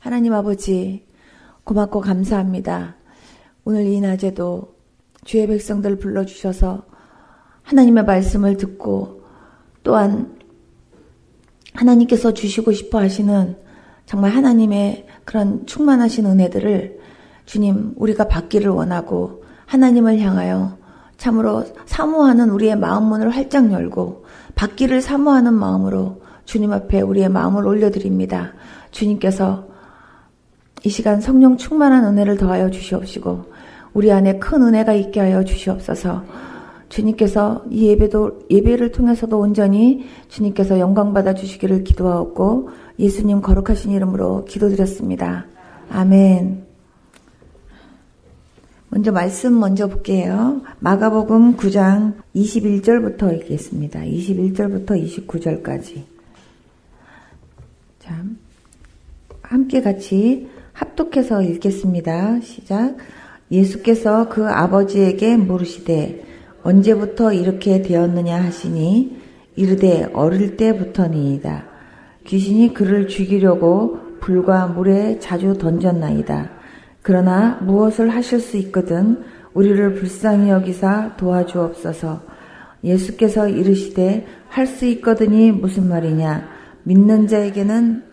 하나님 아버지 고맙고 감사합니다. 오늘 이 낮에도 주의 백성들 불러주셔서 하나님의 말씀을 듣고 또한 하나님께서 주시고 싶어 하시는 정말 하나님의 그런 충만하신 은혜들을 주님 우리가 받기를 원하고 하나님을 향하여 참으로 사모하는 우리의 마음 문을 활짝 열고 받기를 사모하는 마음으로 주님 앞에 우리의 마음을 올려드립니다. 주님께서 이 시간 성령 충만한 은혜를 더하여 주시옵시고 우리 안에 큰 은혜가 있게 하여 주시옵소서. 주님께서 이 예배를 통해서도 온전히 주님께서 영광 받아 주시기를 기도하옵고 예수님 거룩하신 이름으로 기도드렸습니다. 아멘. 먼저 볼게요. 마가복음 9장 21절부터 읽겠습니다. 21절부터 29절까지. 자, 함께 같이 합독해서 읽겠습니다. 시작. 예수께서 그 아버지에게 물으시되 언제부터 이렇게 되었느냐 하시니 이르되 어릴 때부터니이다. 귀신이 그를 죽이려고 불과 물에 자주 던졌나이다. 그러나 무엇을 하실 수 있거든 우리를 불쌍히 여기사 도와주옵소서. 예수께서 이르시되 할 수 있거든이 무슨 말이냐 믿는 자에게는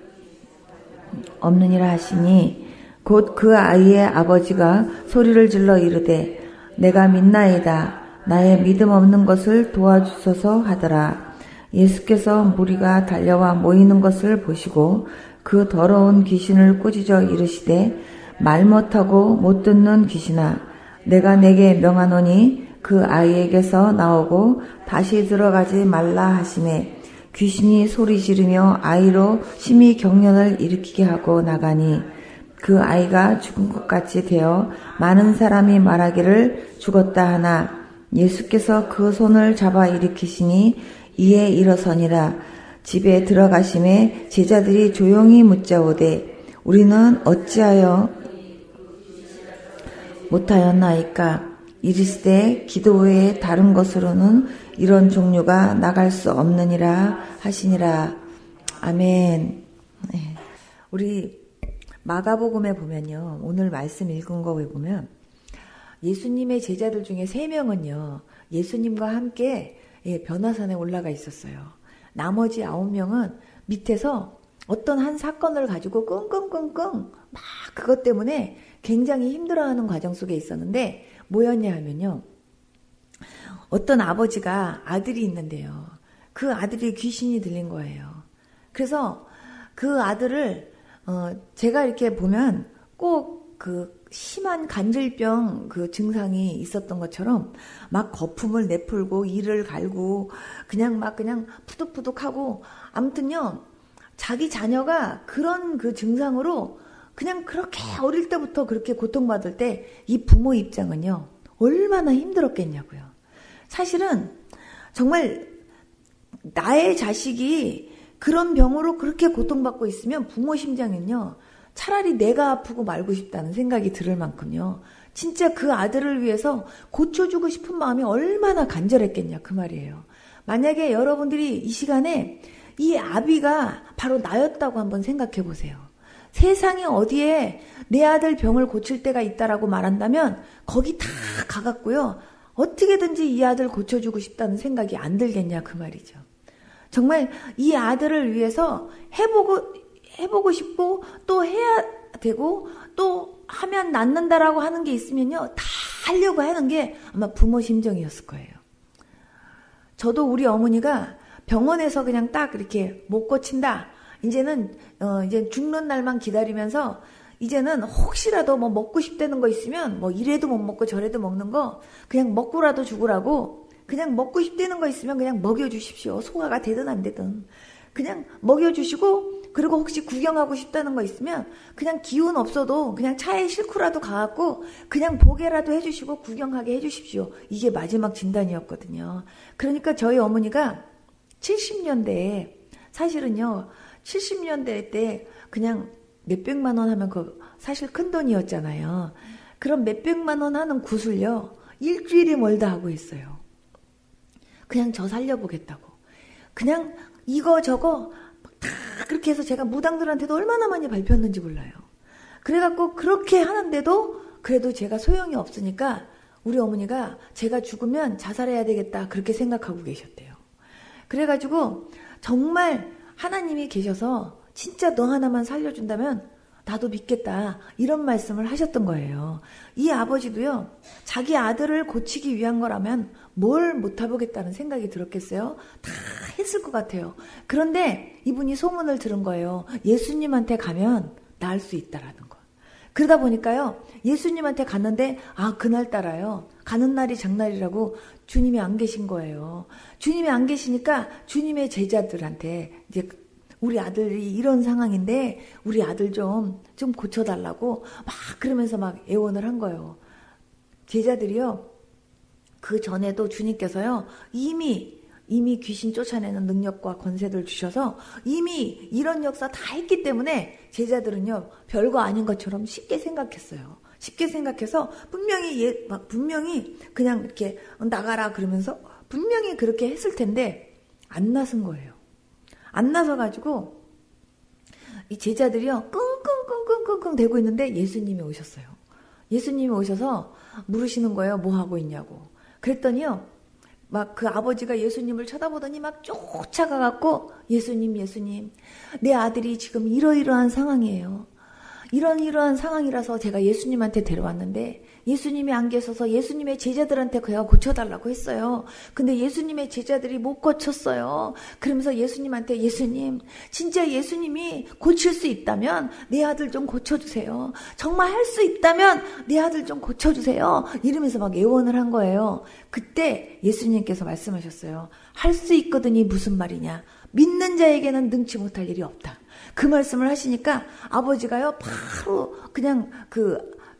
없느니라 하시니 곧 그 아이의 아버지가 소리를 질러 이르되 내가 믿나이다. 나의 믿음 없는 것을 도와주소서 하더라. 예수께서 무리가 달려와 모이는 것을 보시고 그 더러운 귀신을 꾸짖어 이르시되 말 못하고 못 듣는 귀신아 내가 내게 명하노니 그 아이에게서 나오고 다시 들어가지 말라 하시매 귀신이 소리 지르며 아이로 심히 경련을 일으키게 하고 나가니 그 아이가 죽은 것 같이 되어 많은 사람이 말하기를 죽었다 하나 예수께서 그 손을 잡아 일으키시니 이에 일어서니라. 집에 들어가심에 제자들이 조용히 묻자오되 우리는 어찌하여 못하였나이까. 이르시되 기도 외에 다른 것으로는 이런 종류가 나갈 수 없느니라 하시니라. 아멘. 네. 우리 마가복음에 보면요. 오늘 말씀 읽은 거에 보면 예수님의 제자들 중에 3명은요. 예수님과 함께 변화산에 올라가 있었어요. 나머지 9명은 밑에서 어떤 한 사건을 가지고 끙끙끙끙 막 그것 때문에 굉장히 힘들어하는 과정 속에 있었는데 뭐였냐 하면요. 어떤 아버지가 아들이 있는데요. 그 아들이 귀신이 들린 거예요. 그래서 그 아들을 제가 이렇게 보면 꼭 그 심한 간질병 그 증상이 있었던 것처럼 막 거품을 내풀고 이를 갈고 그냥 푸득푸득하고 아무튼요 자기 자녀가 그런 그 증상으로 그냥 그렇게 어릴 때부터 그렇게 고통받을 때 이 부모 입장은요 얼마나 힘들었겠냐고요. 사실은 정말 나의 자식이 그런 병으로 그렇게 고통받고 있으면 부모 심장은요 차라리 내가 아프고 말고 싶다는 생각이 들을 만큼요. 진짜 그 아들을 위해서 고쳐주고 싶은 마음이 얼마나 간절했겠냐 그 말이에요. 만약에 여러분들이 이 시간에 이 아비가 바로 나였다고 한번 생각해 보세요. 세상에 어디에 내 아들 병을 고칠 때가 있다라고 말한다면 거기 다 가갖고요. 어떻게든지 이 아들 고쳐주고 싶다는 생각이 안 들겠냐 그 말이죠. 정말 이 아들을 위해서 해보고 싶고 또 해야 되고 또 하면 낫는다라고 하는 게 있으면요. 다 하려고 하는 게 아마 부모 심정이었을 거예요. 저도 우리 어머니가 병원에서 그냥 딱 이렇게 못 고친다. 이제는 이제 죽는 날만 기다리면서 이제는 혹시라도 뭐 먹고 싶다는 거 있으면 뭐 이래도 못 먹고 저래도 먹는 거 그냥 먹고라도 죽으라고 그냥 먹고 싶다는 거 있으면 그냥 먹여주십시오. 소화가 되든 안 되든 그냥 먹여주시고 그리고 혹시 구경하고 싶다는 거 있으면 그냥 기운 없어도 그냥 차에 싣고라도 가갖고 그냥 보게라도 해주시고 구경하게 해주십시오. 이게 마지막 진단이었거든요. 그러니까 저희 어머니가 70년대에 사실은요 70년대 때 그냥 몇백만 원 하면 그 사실 큰 돈이었잖아요. 그럼 몇백만 원 하는 굿을요 일주일이 멀다 하고 있어요. 그냥 저 살려보겠다고. 그냥 이거 저거 다 그렇게 해서 제가 무당들한테도 얼마나 많이 발표했는지 몰라요. 그래갖고 그렇게 하는데도 그래도 제가 소용이 없으니까 우리 어머니가 제가 죽으면 자살해야 되겠다 그렇게 생각하고 계셨대요. 그래가지고 정말 하나님이 계셔서 진짜 너 하나만 살려준다면 나도 믿겠다 이런 말씀을 하셨던 거예요. 이 아버지도요, 자기 아들을 고치기 위한 거라면 뭘 못해보겠다는 생각이 들었겠어요? 다 했을 것 같아요. 그런데 이분이 소문을 들은 거예요. 예수님한테 가면 나을 수 있다라는 거. 그러다 보니까요, 예수님한테 갔는데 그날따라요, 가는 날이 장날이라고 주님이 안 계신 거예요. 주님이 안 계시니까 주님의 제자들한테 이제 우리 아들이 이런 상황인데 우리 아들 좀 고쳐달라고 막 그러면서 막 애원을 한 거예요. 제자들이요, 그 전에도 주님께서요 이미 귀신 쫓아내는 능력과 권세를 주셔서 이미 이런 역사 다 했기 때문에 제자들은요 별거 아닌 것처럼 쉽게 생각했어요. 쉽게 생각해서 분명히 그냥 이렇게 나가라 그러면서 분명히 그렇게 했을 텐데 안 나선 거예요. 안 나서가지고 이 제자들이요 끙끙끙끙끙 대고 있는데 예수님이 오셨어요. 예수님이 오셔서 물으시는 거예요. 뭐 하고 있냐고. 그랬더니요, 막 그 아버지가 예수님을 쳐다보더니 막 쫓아가갖고 예수님 내 아들이 지금 이러이러한 상황이에요. 이러한 상황이라서 제가 예수님한테 데려왔는데 예수님이 안 계셔서 예수님의 제자들한테 그가 고쳐달라고 했어요. 근데 예수님의 제자들이 못 고쳤어요. 그러면서 예수님한테 예수님, 진짜 예수님이 고칠 수 있다면 내 아들 좀 고쳐주세요. 정말 할 수 있다면 내 아들 좀 고쳐주세요. 이러면서 막 애원을 한 거예요. 그때 예수님께서 말씀하셨어요. 할 수 있거든이 무슨 말이냐. 믿는 자에게는 능치 못할 일이 없다. 그 말씀을 하시니까 아버지가요 바로 그냥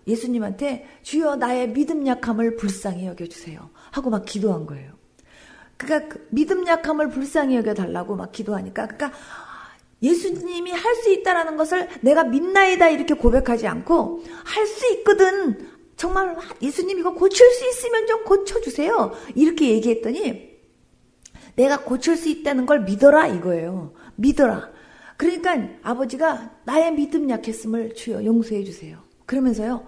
예수님한테 주여 나의 믿음 약함을 불쌍히 여겨주세요 하고 막 기도한 거예요. 그러니까 믿음 약함을 불쌍히 여겨달라고 막 기도하니까, 그러니까 예수님이 할 수 있다라는 것을 내가 믿나이다 이렇게 고백하지 않고 할 수 있거든, 정말 예수님 이거 고칠 수 있으면 좀 고쳐주세요 이렇게 얘기했더니 내가 고칠 수 있다는 걸 믿어라 이거예요. 믿어라. 그러니까 아버지가 나의 믿음 약했음을 주여 용서해 주세요. 그러면서요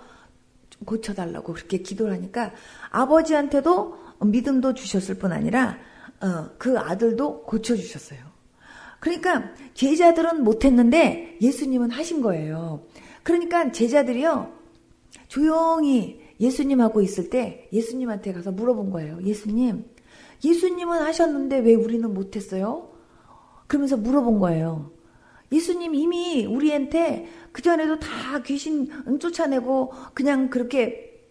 고쳐달라고 그렇게 기도를 하니까 아버지한테도 믿음도 주셨을 뿐 아니라 그 아들도 고쳐주셨어요. 그러니까 제자들은 못했는데 예수님은 하신 거예요. 그러니까 제자들이요 조용히 예수님하고 있을 때 예수님한테 가서 물어본 거예요. 예수님은 하셨는데 왜 우리는 못했어요? 그러면서 물어본 거예요. 예수님 이미 우리한테 그전에도 다 귀신 쫓아내고 그냥 그렇게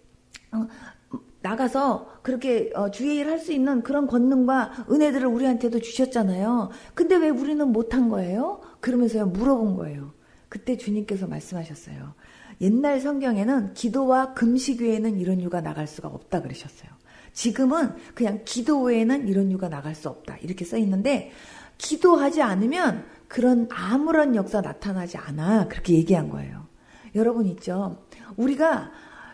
나가서 그렇게 주의 일 할 수 있는 그런 권능과 은혜들을 우리한테도 주셨잖아요. 근데 왜 우리는 못한 거예요? 그러면서요 물어본 거예요. 그때 주님께서 말씀하셨어요. 옛날 성경에는 기도와 금식 외에는 이런 유가 나갈 수가 없다 그러셨어요. 지금은 그냥 기도 외에는 이런 유가 나갈 수 없다 이렇게 써 있는데 기도하지 않으면 그런 아무런 역사 나타나지 않아 그렇게 얘기한 거예요. 여러분 있죠. 우리가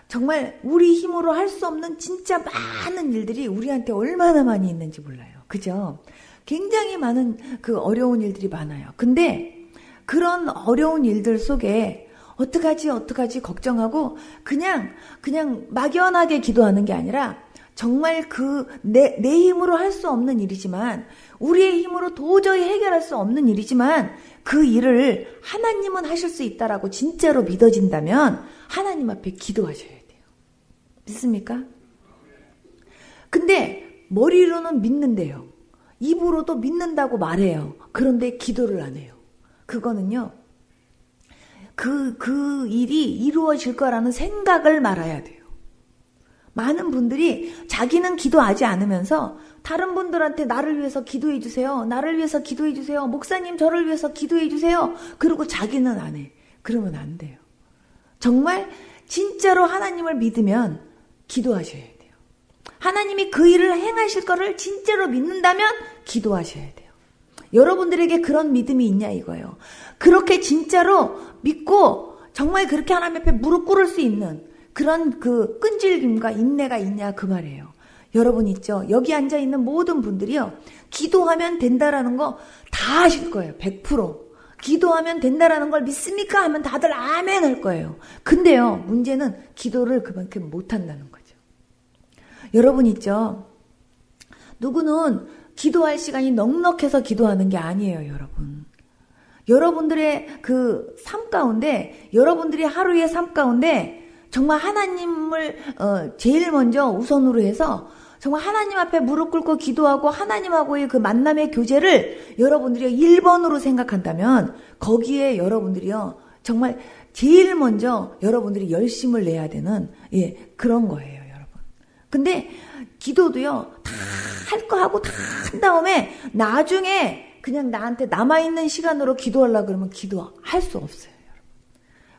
정말 우리 힘으로 할 수 없는 진짜 많은 일들이 우리한테 얼마나 많이 있는지 몰라요. 그죠? 굉장히 많은 그 어려운 일들이 많아요. 근데 그런 어려운 일들 속에 어떡하지 걱정하고 그냥 막연하게 기도하는 게 아니라 정말 내 힘으로 할 수 없는 일이지만 우리의 힘으로 도저히 해결할 수 없는 일이지만 그 일을 하나님은 하실 수 있다라고 진짜로 믿어진다면 하나님 앞에 기도하셔야 돼요. 믿습니까? 근데 머리로는 믿는데요. 입으로도 믿는다고 말해요. 그런데 기도를 안 해요. 그거는요. 그 일이 이루어질 거라는 생각을 말아야 돼요. 많은 분들이 자기는 기도하지 않으면서 다른 분들한테 나를 위해서 기도해 주세요. 나를 위해서 기도해 주세요. 목사님 저를 위해서 기도해 주세요. 그리고 자기는 안 해. 그러면 안 돼요. 정말 진짜로 하나님을 믿으면 기도하셔야 돼요. 하나님이 그 일을 행하실 거를 진짜로 믿는다면 기도하셔야 돼요. 여러분들에게 그런 믿음이 있냐 이거예요. 그렇게 진짜로 믿고 정말 그렇게 하나님 앞에 무릎 꿇을 수 있는 그런 그 끈질김과 인내가 있냐 그 말이에요. 여러분 있죠. 여기 앉아있는 모든 분들이요. 기도하면 된다라는 거 다 하실 거예요. 100%. 기도하면 된다라는 걸 믿습니까? 하면 다들 아멘 할 거예요. 근데요, 문제는 기도를 그만큼 못한다는 거죠. 여러분 있죠? 누구는 기도할 시간이 넉넉해서 기도하는 게 아니에요, 여러분. 여러분들의 그 삶 가운데, 여러분들이 하루의 삶 가운데 정말 하나님을 제일 먼저 우선으로 해서 정말 하나님 앞에 무릎 꿇고 기도하고 하나님하고의 그 만남의 교제를 여러분들이 1번으로 생각한다면 거기에 여러분들이요 정말 제일 먼저 여러분들이 열심을 내야 되는 그런 거예요, 여러분. 근데 기도도요 다 할 거 하고 다 한 다음에 나중에 그냥 나한테 남아있는 시간으로 기도하려고 그러면 기도할 수 없어요, 여러분.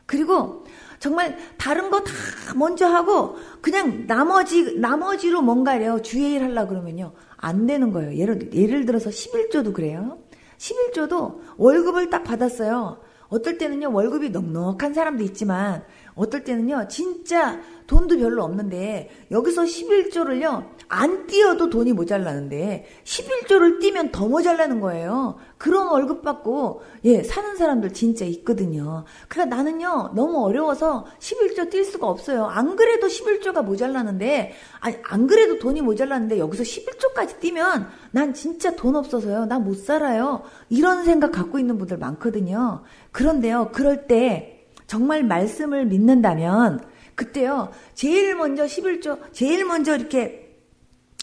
그리고 정말 다른 거 다 먼저 하고 그냥 나머지로 뭔가래요. 주의 일 하려고 그러면요. 안 되는 거예요. 예를 들어서 11조도 그래요. 11조도 월급을 딱 받았어요. 어떨 때는요, 월급이 넉넉한 사람도 있지만 어떨 때는요, 진짜 돈도 별로 없는데 여기서 11조를요, 안 띄어도 돈이 모자라는데 11조를 띄면 더 모자라는 거예요. 그런 월급 받고 사는 사람들 진짜 있거든요. 그러니까 나는요 너무 어려워서 11조 뛸 수가 없어요. 안 그래도 11조가 모자라는데 안 그래도 돈이 모자라는데 여기서 11조까지 뛰면 난 진짜 돈 없어서요. 나 못 살아요. 이런 생각 갖고 있는 분들 많거든요. 그런데요, 그럴 때 정말 말씀을 믿는다면 그때요 제일 먼저 11조 제일 먼저 이렇게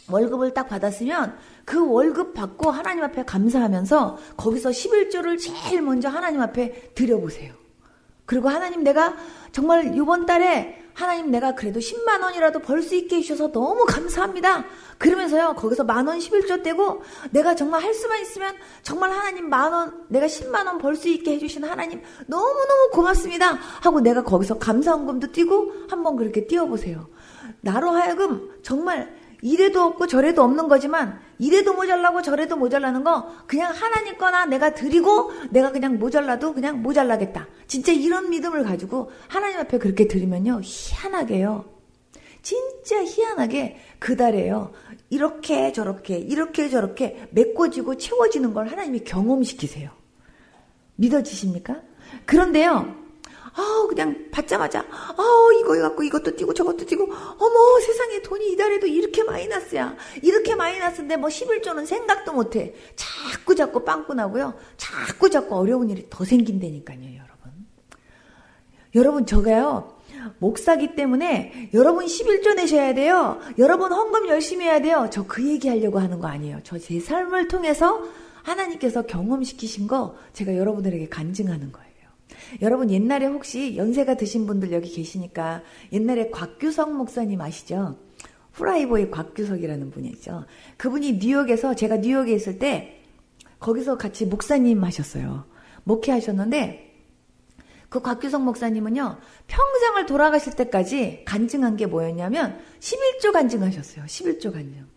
월급을 딱 받았으면 그 월급 받고 하나님 앞에 감사하면서 거기서 11조를 제일 먼저 하나님 앞에 드려보세요. 그리고 하나님, 내가 정말 이번 달에 하나님 내가 그래도 10만 원이라도 벌 수 있게 해주셔서 너무 감사합니다. 그러면서요 거기서 10,000원 11조 떼고 내가 정말 할 수만 있으면 정말 하나님 10,000원 내가 10만 원 벌 수 있게 해주신 하나님 너무너무 고맙습니다 하고 내가 거기서 감사원금도 띄고 한번 그렇게 띄워보세요. 나로 하여금 정말 이래도 없고 저래도 없는 거지만 이래도 모자라고 저래도 모자라는 거 그냥 하나님 거나 내가 드리고 내가 그냥 모자라도 그냥 모자라겠다. 진짜 이런 믿음을 가지고 하나님 앞에 그렇게 드리면요, 희한하게요, 진짜 희한하게 그 달에요 이렇게 저렇게 메꿔지고 채워지는 걸 하나님이 경험시키세요. 믿어지십니까? 그런데요, 그냥 받자마자 이거 갖고 이것도 띄고 저것도 띄고 어머 세상에 돈이 이달에도 이렇게 마이너스야. 이렇게 마이너스인데 뭐 11조는 생각도 못해. 자꾸 빵꾸 나고요. 자꾸 어려운 일이 더 생긴다니까요, 여러분. 여러분, 저가요 목사기 때문에 여러분 11조 내셔야 돼요. 여러분 헌금 열심히 해야 돼요. 저 그 얘기 하려고 하는 거 아니에요. 저 제 삶을 통해서 하나님께서 경험시키신 거 제가 여러분들에게 간증하는 거예요. 여러분, 옛날에 혹시 연세가 드신 분들 여기 계시니까 옛날에 곽규석 목사님 아시죠? 후라이보의 곽규석이라는 분이 있죠. 그분이 뉴욕에서, 제가 뉴욕에 있을 때 거기서 같이 목사님 하셨어요. 목회하셨는데 그 곽규석 목사님은요 평생을 돌아가실 때까지 간증한 게 뭐였냐면 11조 간증하셨어요. 11조 간증.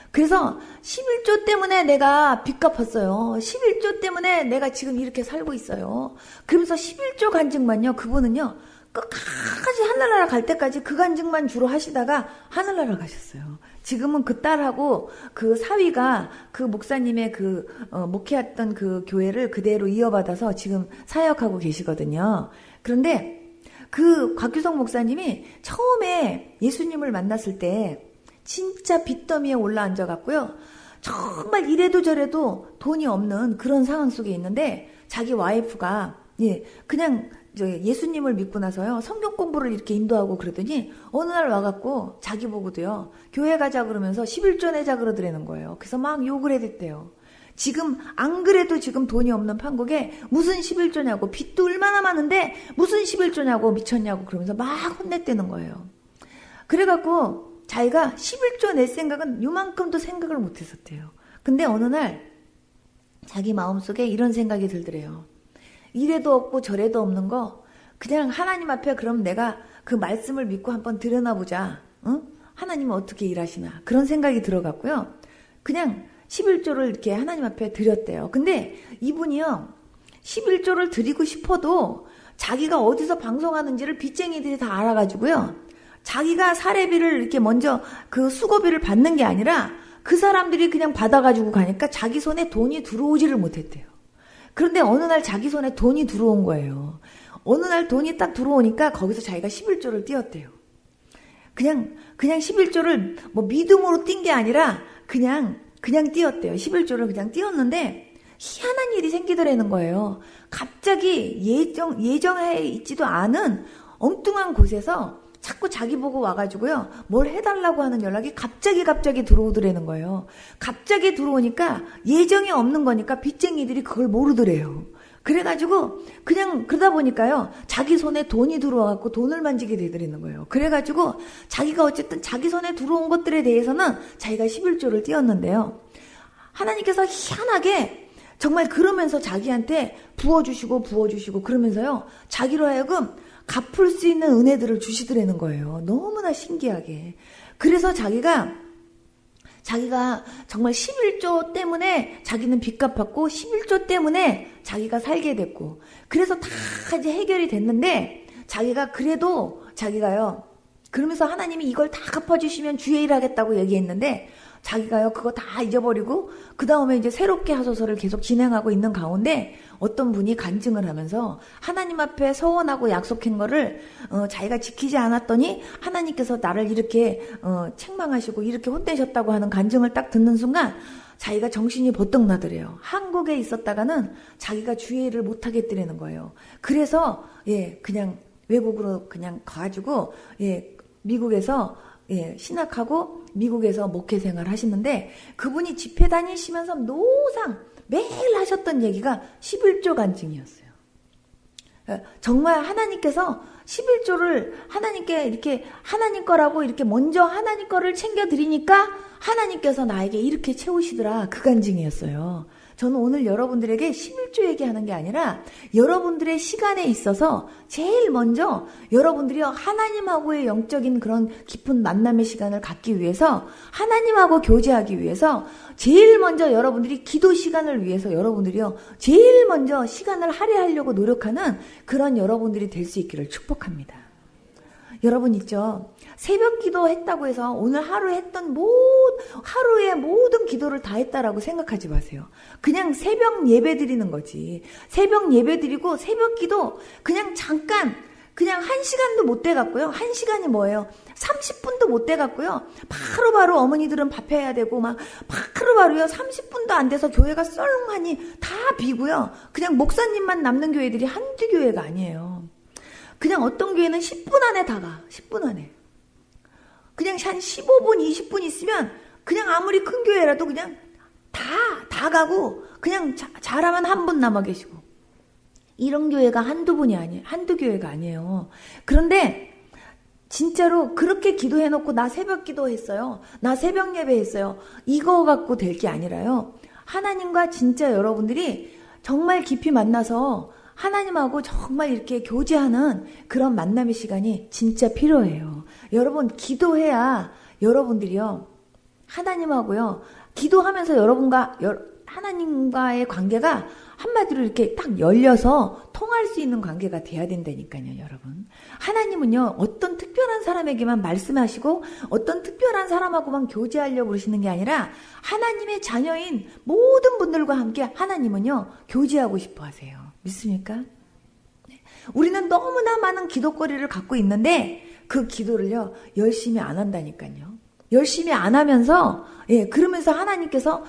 그래서 11조 때문에 내가 빚 갚았어요. 11조 때문에 내가 지금 이렇게 살고 있어요. 그러면서 11조 간증만요, 그분은요 끝까지 하늘나라 갈 때까지 그 간증만 주로 하시다가 하늘나라 가셨어요. 지금은 그 딸하고 그 사위가 그 목사님의 그 목회했던 그 교회를 그대로 이어받아서 지금 사역하고 계시거든요. 그런데 그 곽규석 목사님이 처음에 예수님을 만났을 때 진짜 빚더미에 올라앉아갖고요, 정말 이래도 저래도 돈이 없는 그런 상황 속에 있는데 자기 와이프가 그냥 예수님을 믿고 나서요 성경 공부를 이렇게 인도하고 그러더니 어느 날 와갖고 자기 보고도요 교회 가자 그러면서 11조 내자 그러더라는 거예요. 그래서 막 욕을 해댔대요. 지금 안 그래도 지금 돈이 없는 판국에 무슨 11조냐고, 빚도 얼마나 많은데 무슨 11조냐고, 미쳤냐고 그러면서 막 혼냈다는 거예요. 그래갖고 자기가 11조 낼 생각은 요만큼도 생각을 못했었대요. 근데 어느 날 자기 마음속에 이런 생각이 들더래요. 이래도 없고 저래도 없는 거 그냥 하나님 앞에 그럼 내가 그 말씀을 믿고 한번 들여다보자. 응? 하나님은 어떻게 일하시나. 그런 생각이 들어갔고요. 그냥 11조를 이렇게 하나님 앞에 드렸대요. 근데 이분이요 11조를 드리고 싶어도 자기가 어디서 방송하는지를 빚쟁이들이 다 알아가지고요, 자기가 사례비를 이렇게 먼저 그 수고비를 받는 게 아니라 그 사람들이 그냥 받아가지고 가니까 자기 손에 돈이 들어오지를 못했대요. 그런데 어느 날 자기 손에 돈이 들어온 거예요. 어느 날 돈이 딱 들어오니까 거기서 자기가 11조를 띄었대요. 그냥 11조를 뭐 믿음으로 띈 게 아니라 그냥 띄었대요. 11조를 그냥 띄었는데 희한한 일이 생기더라는 거예요. 갑자기 예정해 있지도 않은 엉뚱한 곳에서 자꾸 자기 보고 와가지고요, 뭘 해달라고 하는 연락이 갑자기 들어오더라는 거예요. 갑자기 들어오니까 예정이 없는 거니까 빚쟁이들이 그걸 모르더래요. 그래가지고 그냥 그러다 보니까요, 자기 손에 돈이 들어와갖고 돈을 만지게 되더라는 거예요. 그래가지고 자기가 어쨌든 자기 손에 들어온 것들에 대해서는 자기가 11조를 띄었는데요, 하나님께서 희한하게 정말 그러면서 자기한테 부어주시고 그러면서요, 자기로 하여금 갚을 수 있는 은혜들을 주시더라는 거예요. 너무나 신기하게. 그래서 자기가 정말 11조 때문에 자기는 빚 갚았고 11조 때문에 자기가 살게 됐고, 그래서 다 이제 해결이 됐는데 자기가요 그러면서 하나님이 이걸 다 갚아주시면 주의 일 하겠다고 얘기했는데 자기가요 그거 다 잊어버리고 그 다음에 이제 새롭게 하소서를 계속 진행하고 있는 가운데 어떤 분이 간증을 하면서 하나님 앞에 서원하고 약속한 거를 자기가 지키지 않았더니 하나님께서 나를 이렇게 책망하시고 이렇게 혼내셨다고 하는 간증을 딱 듣는 순간 자기가 정신이 버떡 나더래요. 한국에 있었다가는 자기가 주의 일을 못 하겠더라는 거예요. 그래서 그냥 외국으로 그냥 가가지고 미국에서 신학하고 미국에서 목회 생활 하시는데, 그분이 집회 다니시면서 노상 매일 하셨던 얘기가 11조 간증이었어요. 정말 하나님께서 11조를 하나님께 이렇게 하나님 거라고 이렇게 먼저 하나님 거를 챙겨드리니까 하나님께서 나에게 이렇게 채우시더라, 그 간증이었어요. 저는 오늘 여러분들에게 11조 얘기하는 게 아니라 여러분들의 시간에 있어서 제일 먼저 여러분들이 하나님하고의 영적인 그런 깊은 만남의 시간을 갖기 위해서, 하나님하고 교제하기 위해서 제일 먼저 여러분들이 기도 시간을 위해서 여러분들이요 제일 먼저 시간을 할애하려고 노력하는 그런 여러분들이 될 수 있기를 축복합니다. 여러분 있죠? 새벽 기도 했다고 해서 오늘 하루에 모든 기도를 다 했다라고 생각하지 마세요. 그냥 새벽 예배 드리는 거지. 새벽 예배 드리고 새벽 기도 그냥 잠깐, 그냥 1시간도 못 돼갖고요. 1시간이 뭐예요? 30분도 못 돼갖고요. 바로바로 어머니들은 밥 해야 되고 막 바로바로요. 30분도 안 돼서 교회가 썰렁하니 다 비고요. 그냥 목사님만 남는 교회들이 한두 교회가 아니에요. 그냥 어떤 교회는 10분 안에 다 가. 10분 안에. 그냥 한 15분, 20분 있으면 그냥 아무리 큰 교회라도 그냥 다 가고 그냥 잘하면 한 분 남아 계시고. 이런 교회가 한두 교회가 아니에요. 그런데 진짜로 그렇게 기도해놓고 나 새벽 기도했어요, 나 새벽 예배했어요, 이거 갖고 될 게 아니라요, 하나님과 진짜 여러분들이 정말 깊이 만나서 하나님하고 정말 이렇게 교제하는 그런 만남의 시간이 진짜 필요해요. 여러분 기도해야 여러분들이요 하나님하고요 기도하면서 여러분과 하나님과의 관계가 한마디로 이렇게 딱 열려서 통할 수 있는 관계가 돼야 된다니까요. 여러분, 하나님은요 어떤 특별한 사람에게만 말씀하시고 어떤 특별한 사람하고만 교제하려고 그러시는 게 아니라 하나님의 자녀인 모든 분들과 함께 하나님은요 교제하고 싶어 하세요. 믿습니까? 우리는 너무나 많은 기도거리를 갖고 있는데 그 기도를요 열심히 안 한다니까요. 열심히 안 하면서 그러면서 하나님께서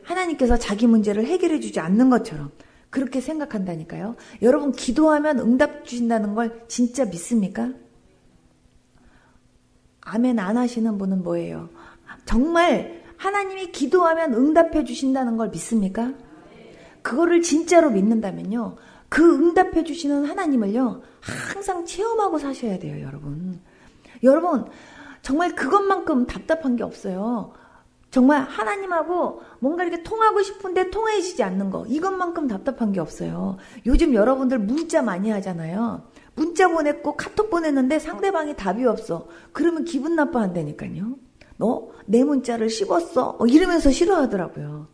하나님께서 자기 문제를 해결해 주지 않는 것처럼 그렇게 생각한다니까요. 여러분 기도하면 응답 주신다는 걸 진짜 믿습니까? 아멘 안 하시는 분은 뭐예요? 정말 하나님이 기도하면 응답해 주신다는 걸 믿습니까? 그거를 진짜로 믿는다면요 그 응답해 주시는 하나님을요 항상 체험하고 사셔야 돼요. 여러분 정말 그것만큼 답답한 게 없어요. 정말 하나님하고 뭔가 이렇게 통하고 싶은데 통해지지 않는 거, 이것만큼 답답한 게 없어요. 요즘 여러분들 문자 많이 하잖아요. 문자 보냈고 카톡 보냈는데 상대방이 답이 없어. 그러면 기분 나빠한다니까요. 너 내 문자를 씹었어? 이러면서 싫어하더라고요.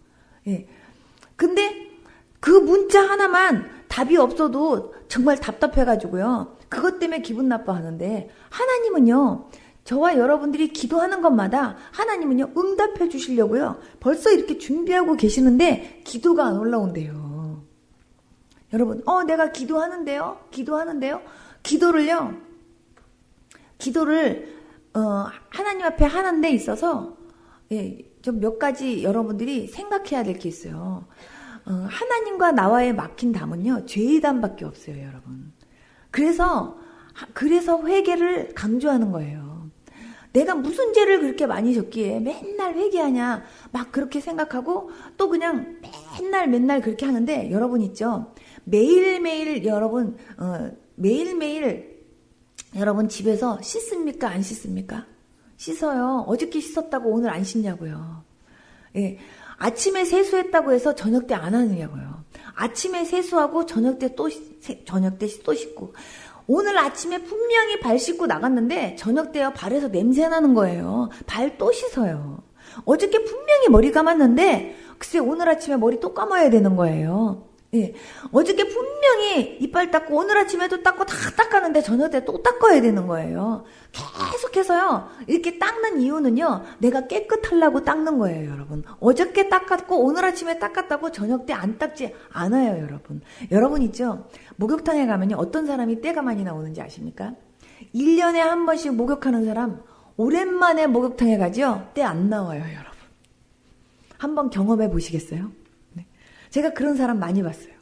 근데 그 문자 하나만 답이 없어도 정말 답답해가지고요. 그것 때문에 기분 나빠하는데 하나님은요. 저와 여러분들이 기도하는 것마다 하나님은요, 응답해 주시려고요. 벌써 이렇게 준비하고 계시는데 기도가 안 올라온대요. 여러분, 내가 기도하는데요? 기도를 하나님 앞에 하는 데 있어서 좀 몇 가지 여러분들이 생각해야 될 게 있어요. 하나님과 나와의 막힌 담은요, 죄의 담밖에 없어요, 여러분. 그래서 회개를 강조하는 거예요. 내가 무슨 죄를 그렇게 많이 졌기에 맨날 회개하냐, 막 그렇게 생각하고 또 그냥 맨날 그렇게 하는데, 여러분 있죠? 매일매일 여러분 집에서 씻습니까? 안 씻습니까? 씻어요. 어저께 씻었다고 오늘 안 씻냐고요. 예. 아침에 세수했다고 해서 저녁 때 안 하느냐고요. 아침에 세수하고 저녁 때 또 씻고. 오늘 아침에 분명히 발 씻고 나갔는데 저녁 때요, 발에서 냄새 나는 거예요. 발 또 씻어요. 어저께 분명히 머리 감았는데 글쎄 오늘 아침에 머리 또 감아야 되는 거예요. 예. 어저께 분명히 이빨 닦고 오늘 아침에도 닦고 다 닦았는데 저녁 때 또 닦아야 되는 거예요. 계속해서요. 이렇게 닦는 이유는요, 내가 깨끗하려고 닦는 거예요, 여러분. 어저께 닦았고 오늘 아침에 닦았다고 저녁 때 안 닦지 않아요, 여러분. 여러분 있죠? 목욕탕에 가면요, 어떤 사람이 때가 많이 나오는지 아십니까? 1년에 한 번씩 목욕하는 사람, 오랜만에 목욕탕에 가죠? 때 안 나와요, 여러분. 한번 경험해 보시겠어요? 제가 그런 사람 많이 봤어요.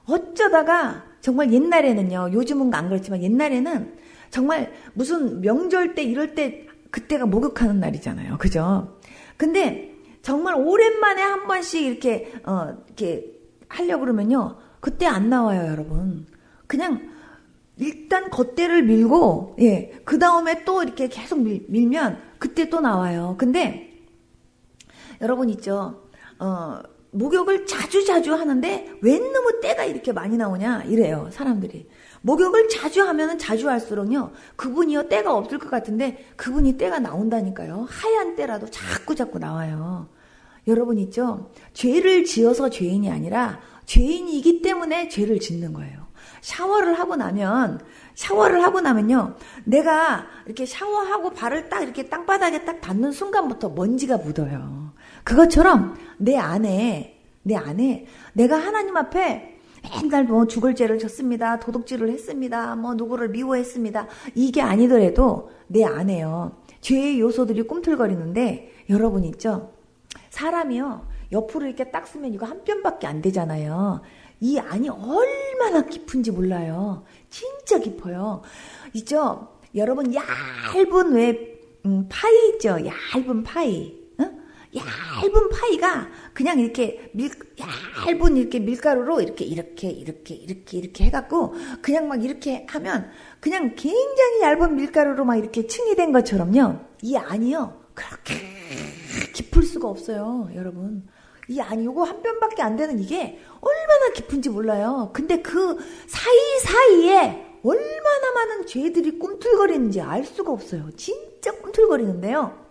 어쩌다가 정말 옛날에는요, 요즘은 안 그렇지만 옛날에는 정말 무슨 명절 때 이럴 때 그때가 목욕하는 날이잖아요. 그죠? 근데 정말 오랜만에 한 번씩 이렇게 하려고 그러면요, 그때 안 나와요, 여러분. 그냥 일단 겉대를 밀고, 그 다음에 또 이렇게 계속 밀면 그때 또 나와요. 근데 여러분 있죠? 목욕을 자주 하는데 왜 너무 때가 이렇게 많이 나오냐 이래요, 사람들이. 목욕을 자주 하면은 자주 할수록요, 그분이요 때가 없을 것 같은데 그분이 때가 나온다니까요. 하얀 때라도 자꾸 나와요. 여러분 있죠? 죄를 지어서 죄인이 아니라 죄인이기 때문에 죄를 짓는 거예요. 샤워를 하고 나면요, 내가 이렇게 샤워하고 발을 딱 이렇게 땅바닥에 딱 닿는 순간부터 먼지가 묻어요. 그것처럼 내 안에 내가 하나님 앞에 맨날 뭐 죽을 죄를 졌습니다, 도둑질을 했습니다, 뭐 누구를 미워했습니다, 이게 아니더라도 내 안에요, 죄의 요소들이 꿈틀거리는데, 여러분 있죠? 사람이요, 옆으로 이렇게 딱 쓰면 이거 한 뼘밖에 안 되잖아요. 이 안이 얼마나 깊은지 몰라요. 진짜 깊어요. 있죠? 여러분 얇은 파이 있죠? 얇은 파이. 얇은 파이가 그냥 이렇게 얇은 이렇게 밀가루로 이렇게 해갖고 그냥 막 이렇게 하면 그냥 굉장히 얇은 밀가루로 막 이렇게 층이 된 것처럼요, 이 안이요 그렇게 깊을 수가 없어요, 여러분. 이 안이 요거 한 뼘밖에 안 되는 이게 얼마나 깊은지 몰라요. 근데 그 사이사이에 얼마나 많은 죄들이 꿈틀거리는지 알 수가 없어요. 진짜 꿈틀거리는데요,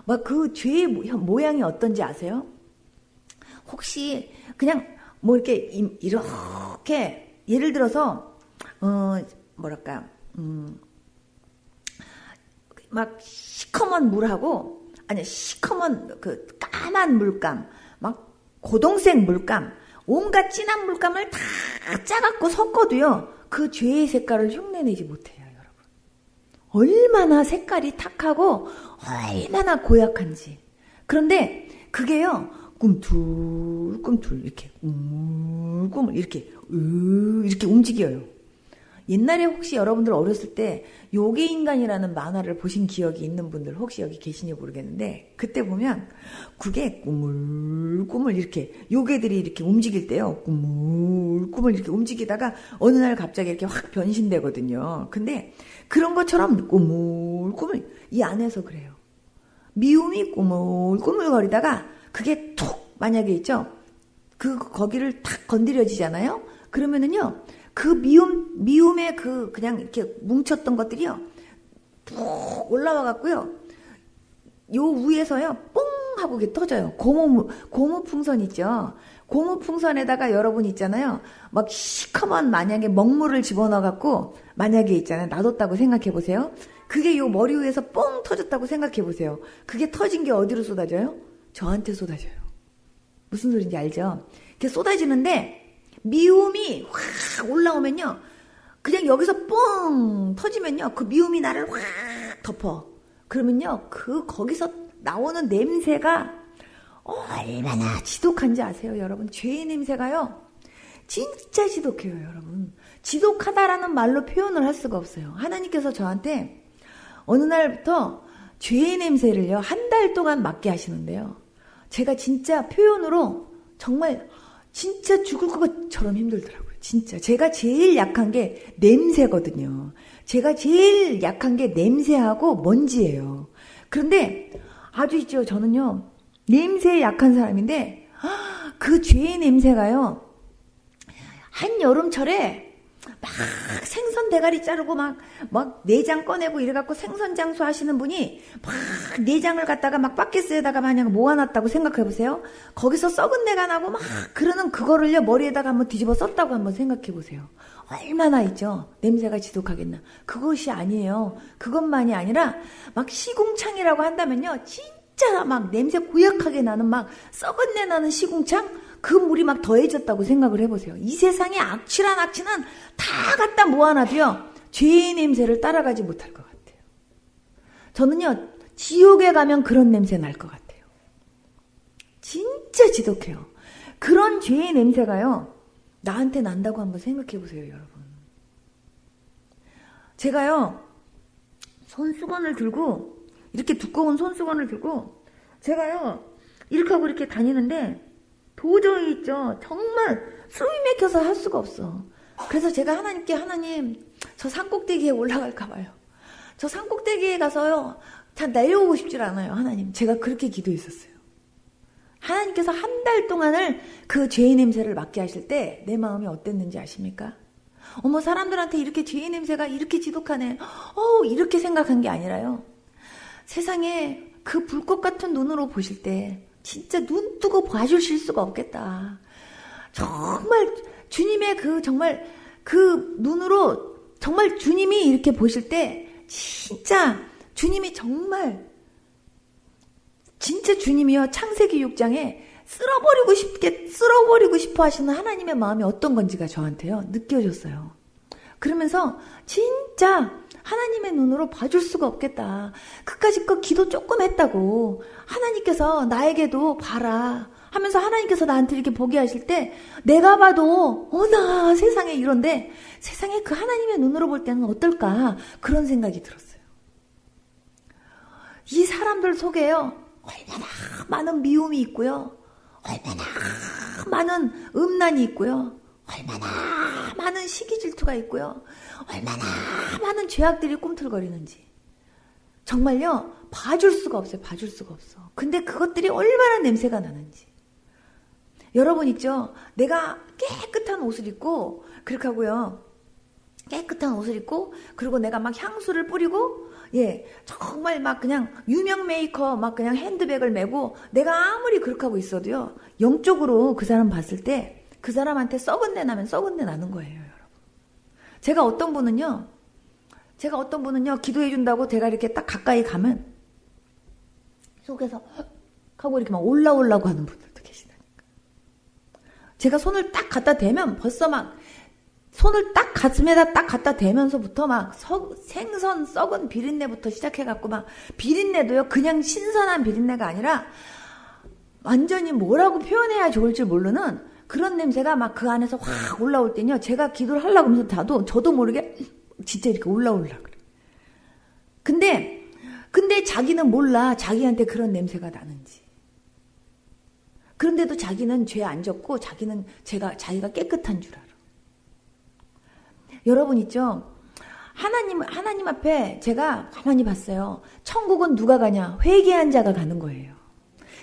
막 그 죄의 모양이 어떤지 아세요? 혹시 그냥 뭐 이렇게 예를 들어서 막 시커먼 물하고, 아니 시커먼 그 까만 물감, 막 고동색 물감, 온갖 진한 물감을 다 짜갖고 섞어도요, 그 죄의 색깔을 흉내내지 못해요, 여러분. 얼마나 색깔이 탁하고 얼마나 고약한지. 그런데 그게요, 꿈틀꿈틀 이렇게 꿈을 이렇게 움직여요. 옛날에 혹시 여러분들 어렸을 때 요괴인간이라는 만화를 보신 기억이 있는 분들 혹시 여기 계시니 모르겠는데, 그때 보면 그게 꾸물꾸물 이렇게 요괴들이 이렇게 움직일 때요, 꾸물꾸물 이렇게 움직이다가 어느 날 갑자기 이렇게 확 변신되거든요. 근데 그런 것처럼 꾸물꾸물 이 안에서 그래요. 미움이 꾸물꾸물 거리다가 그게 툭 만약에 있죠, 거기를 탁 건드려지잖아요. 그러면은요, 그 미움의 그냥 이렇게 뭉쳤던 것들이요, 푹 올라와 갖고요, 요 위에서요, 뽕 하고 이게 터져요. 고무풍선 있죠? 고무풍선에다가 여러분 있잖아요, 막 시커먼 만약에 먹물을 집어넣어 갖고 만약에 있잖아요, 놔뒀다고 생각해 보세요. 그게 요 머리 위에서 뻥 터졌다고 생각해 보세요. 그게 터진 게 어디로 쏟아져요? 저한테 쏟아져요. 무슨 소린지 알죠? 이렇게 쏟아지는데 미움이 확 올라오면요. 그냥 여기서 뻥 터지면요. 그 미움이 나를 확 덮어. 그러면요. 거기서 나오는 냄새가 얼마나 지독한지 아세요, 여러분? 죄의 냄새가요. 진짜 지독해요, 여러분. 지독하다라는 말로 표현을 할 수가 없어요. 하나님께서 저한테 어느 날부터 죄의 냄새를요, 한 달 동안 맡게 하시는데요. 제가 진짜 표현으로 정말 진짜 죽을 것처럼 힘들더라고요. 진짜. 제가 제일 약한 게 냄새거든요. 제가 제일 약한 게 냄새하고 먼지예요. 그런데 아주 있죠. 저는요, 냄새에 약한 사람인데, 그 죄의 냄새가요, 한여름철에 막 생선 대가리 자르고 막 내장 꺼내고 이래갖고 생선 장수 하시는 분이 막 내장을 갖다가 막 바켓스에다가 마냥 모아놨다고 생각해보세요. 거기서 썩은 내가 나고 막 그러는 그거를요 머리에다가 한번 뒤집어 썼다고 한번 생각해보세요. 얼마나 있죠. 냄새가 지독하겠나. 그것이 아니에요. 그것만이 아니라 막 시궁창이라고 한다면요, 진짜 막 냄새 고약하게 나는 막 썩은 내 나는 시궁창, 그 물이 막 더해졌다고 생각을 해보세요. 이 세상에 악취란 악취는 다 갖다 모아놔도요, 죄의 냄새를 따라가지 못할 것 같아요. 저는요, 지옥에 가면 그런 냄새 날 것 같아요. 진짜 지독해요. 그런 죄의 냄새가요, 나한테 난다고 한번 생각해 보세요, 여러분. 제가요, 손수건을 들고, 이렇게 두꺼운 손수건을 들고, 제가요, 이렇게 하고 이렇게 다니는데, 도저히 있죠. 정말 숨이 막혀서 할 수가 없어. 그래서 제가 하나님께, 하나님, 저 산꼭대기에 올라갈까 봐요. 저 산꼭대기에 가서요, 다 내려오고 싶질 않아요, 하나님. 제가 그렇게 기도했었어요. 하나님께서 한 달 동안을 그 죄의 냄새를 맡게 하실 때 내 마음이 어땠는지 아십니까? 어머, 사람들한테 이렇게 죄의 냄새가 이렇게 지독하네. 이렇게 생각한 게 아니라요. 세상에 그 불꽃 같은 눈으로 보실 때 진짜 눈 뜨고 봐주실 수가 없겠다. 정말 주님의 정말 그 눈으로 정말 주님이 이렇게 보실 때 진짜 주님이 정말 진짜 주님이요, 창세기 6장에 쓸어버리고 싶어 하시는 하나님의 마음이 어떤 건지가 저한테요 느껴졌어요. 그러면서 진짜 하나님의 눈으로 봐줄 수가 없겠다. 그까짓 거 기도 조금 했다고 하나님께서 나에게도 봐라 하면서 하나님께서 나한테 이렇게 보게 하실 때 내가 봐도 어나 세상에 이런데 세상에 그 하나님의 눈으로 볼 때는 어떨까, 그런 생각이 들었어요. 이 사람들 속에요 얼마나 많은 미움이 있고요, 얼마나 많은 음란이 있고요, 얼마나 많은 시기 질투가 있고요, 얼마나 많은 죄악들이 꿈틀거리는지 정말요 봐줄 수가 없어요. 봐줄 수가 없어. 근데 그것들이 얼마나 냄새가 나는지. 여러분 있죠, 내가 깨끗한 옷을 입고 그렇게 하고요, 깨끗한 옷을 입고 그리고 내가 막 향수를 뿌리고 정말 막 그냥 유명 메이커 막 그냥 핸드백을 메고 내가 아무리 그렇게 하고 있어도요, 영적으로 그 사람 봤을 때 그 사람한테 썩은 내 나면 썩은 내 나는 거예요, 여러분. 제가 어떤 분은요 기도해 준다고 제가 이렇게 딱 가까이 가면 속에서 하고 이렇게 막 올라오려고 하는 분들도 계시다니까. 제가 손을 딱 갖다 대면 벌써 막 손을 딱 가슴에다 딱 갖다 대면서부터 막 생선 썩은 비린내부터 시작해갖고 막 비린내도요, 그냥 신선한 비린내가 아니라 완전히 뭐라고 표현해야 좋을지 모르는 그런 냄새가 막 그 안에서 확 올라올 때는요, 제가 기도를 하려고 하면서 저도 모르게 진짜 이렇게 올라오려고 그래. 근데 자기는 몰라, 자기한테 그런 냄새가 나는지. 그런데도 자기는 죄 안 졌고 자기는 자기가 깨끗한 줄 알아. 여러분 있죠? 하나님 앞에 제가 가만히 봤어요. 천국은 누가 가냐? 회개한 자가 가는 거예요.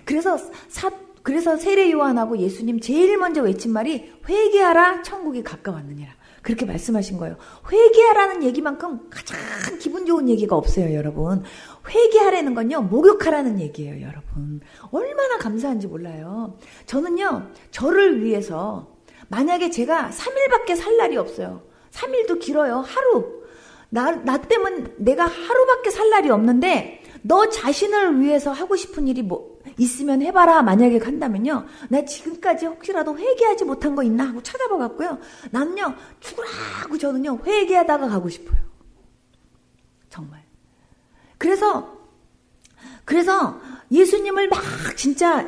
그래서 세례 요한하고 예수님 제일 먼저 외친 말이 회개하라, 천국이 가까웠느니라. 그렇게 말씀하신 거예요. 회개하라는 얘기만큼 가장 기분 좋은 얘기가 없어요, 여러분. 회개하라는 건요, 목욕하라는 얘기예요, 여러분. 얼마나 감사한지 몰라요. 저는요, 저를 위해서 만약에 제가 3일밖에 살 날이 없어요. 3일도 길어요. 하루. 나 때문에 내가 하루밖에 살 날이 없는데 너 자신을 위해서 하고 싶은 일이 뭐 있으면 해봐라 만약에 간다면요. 나 지금까지 혹시라도 회개하지 못한 거 있나 하고 찾아봐 갖고요. 나는요. 죽으라 하고 저는요. 회개하다가 가고 싶어요. 정말. 그래서 예수님을 막 진짜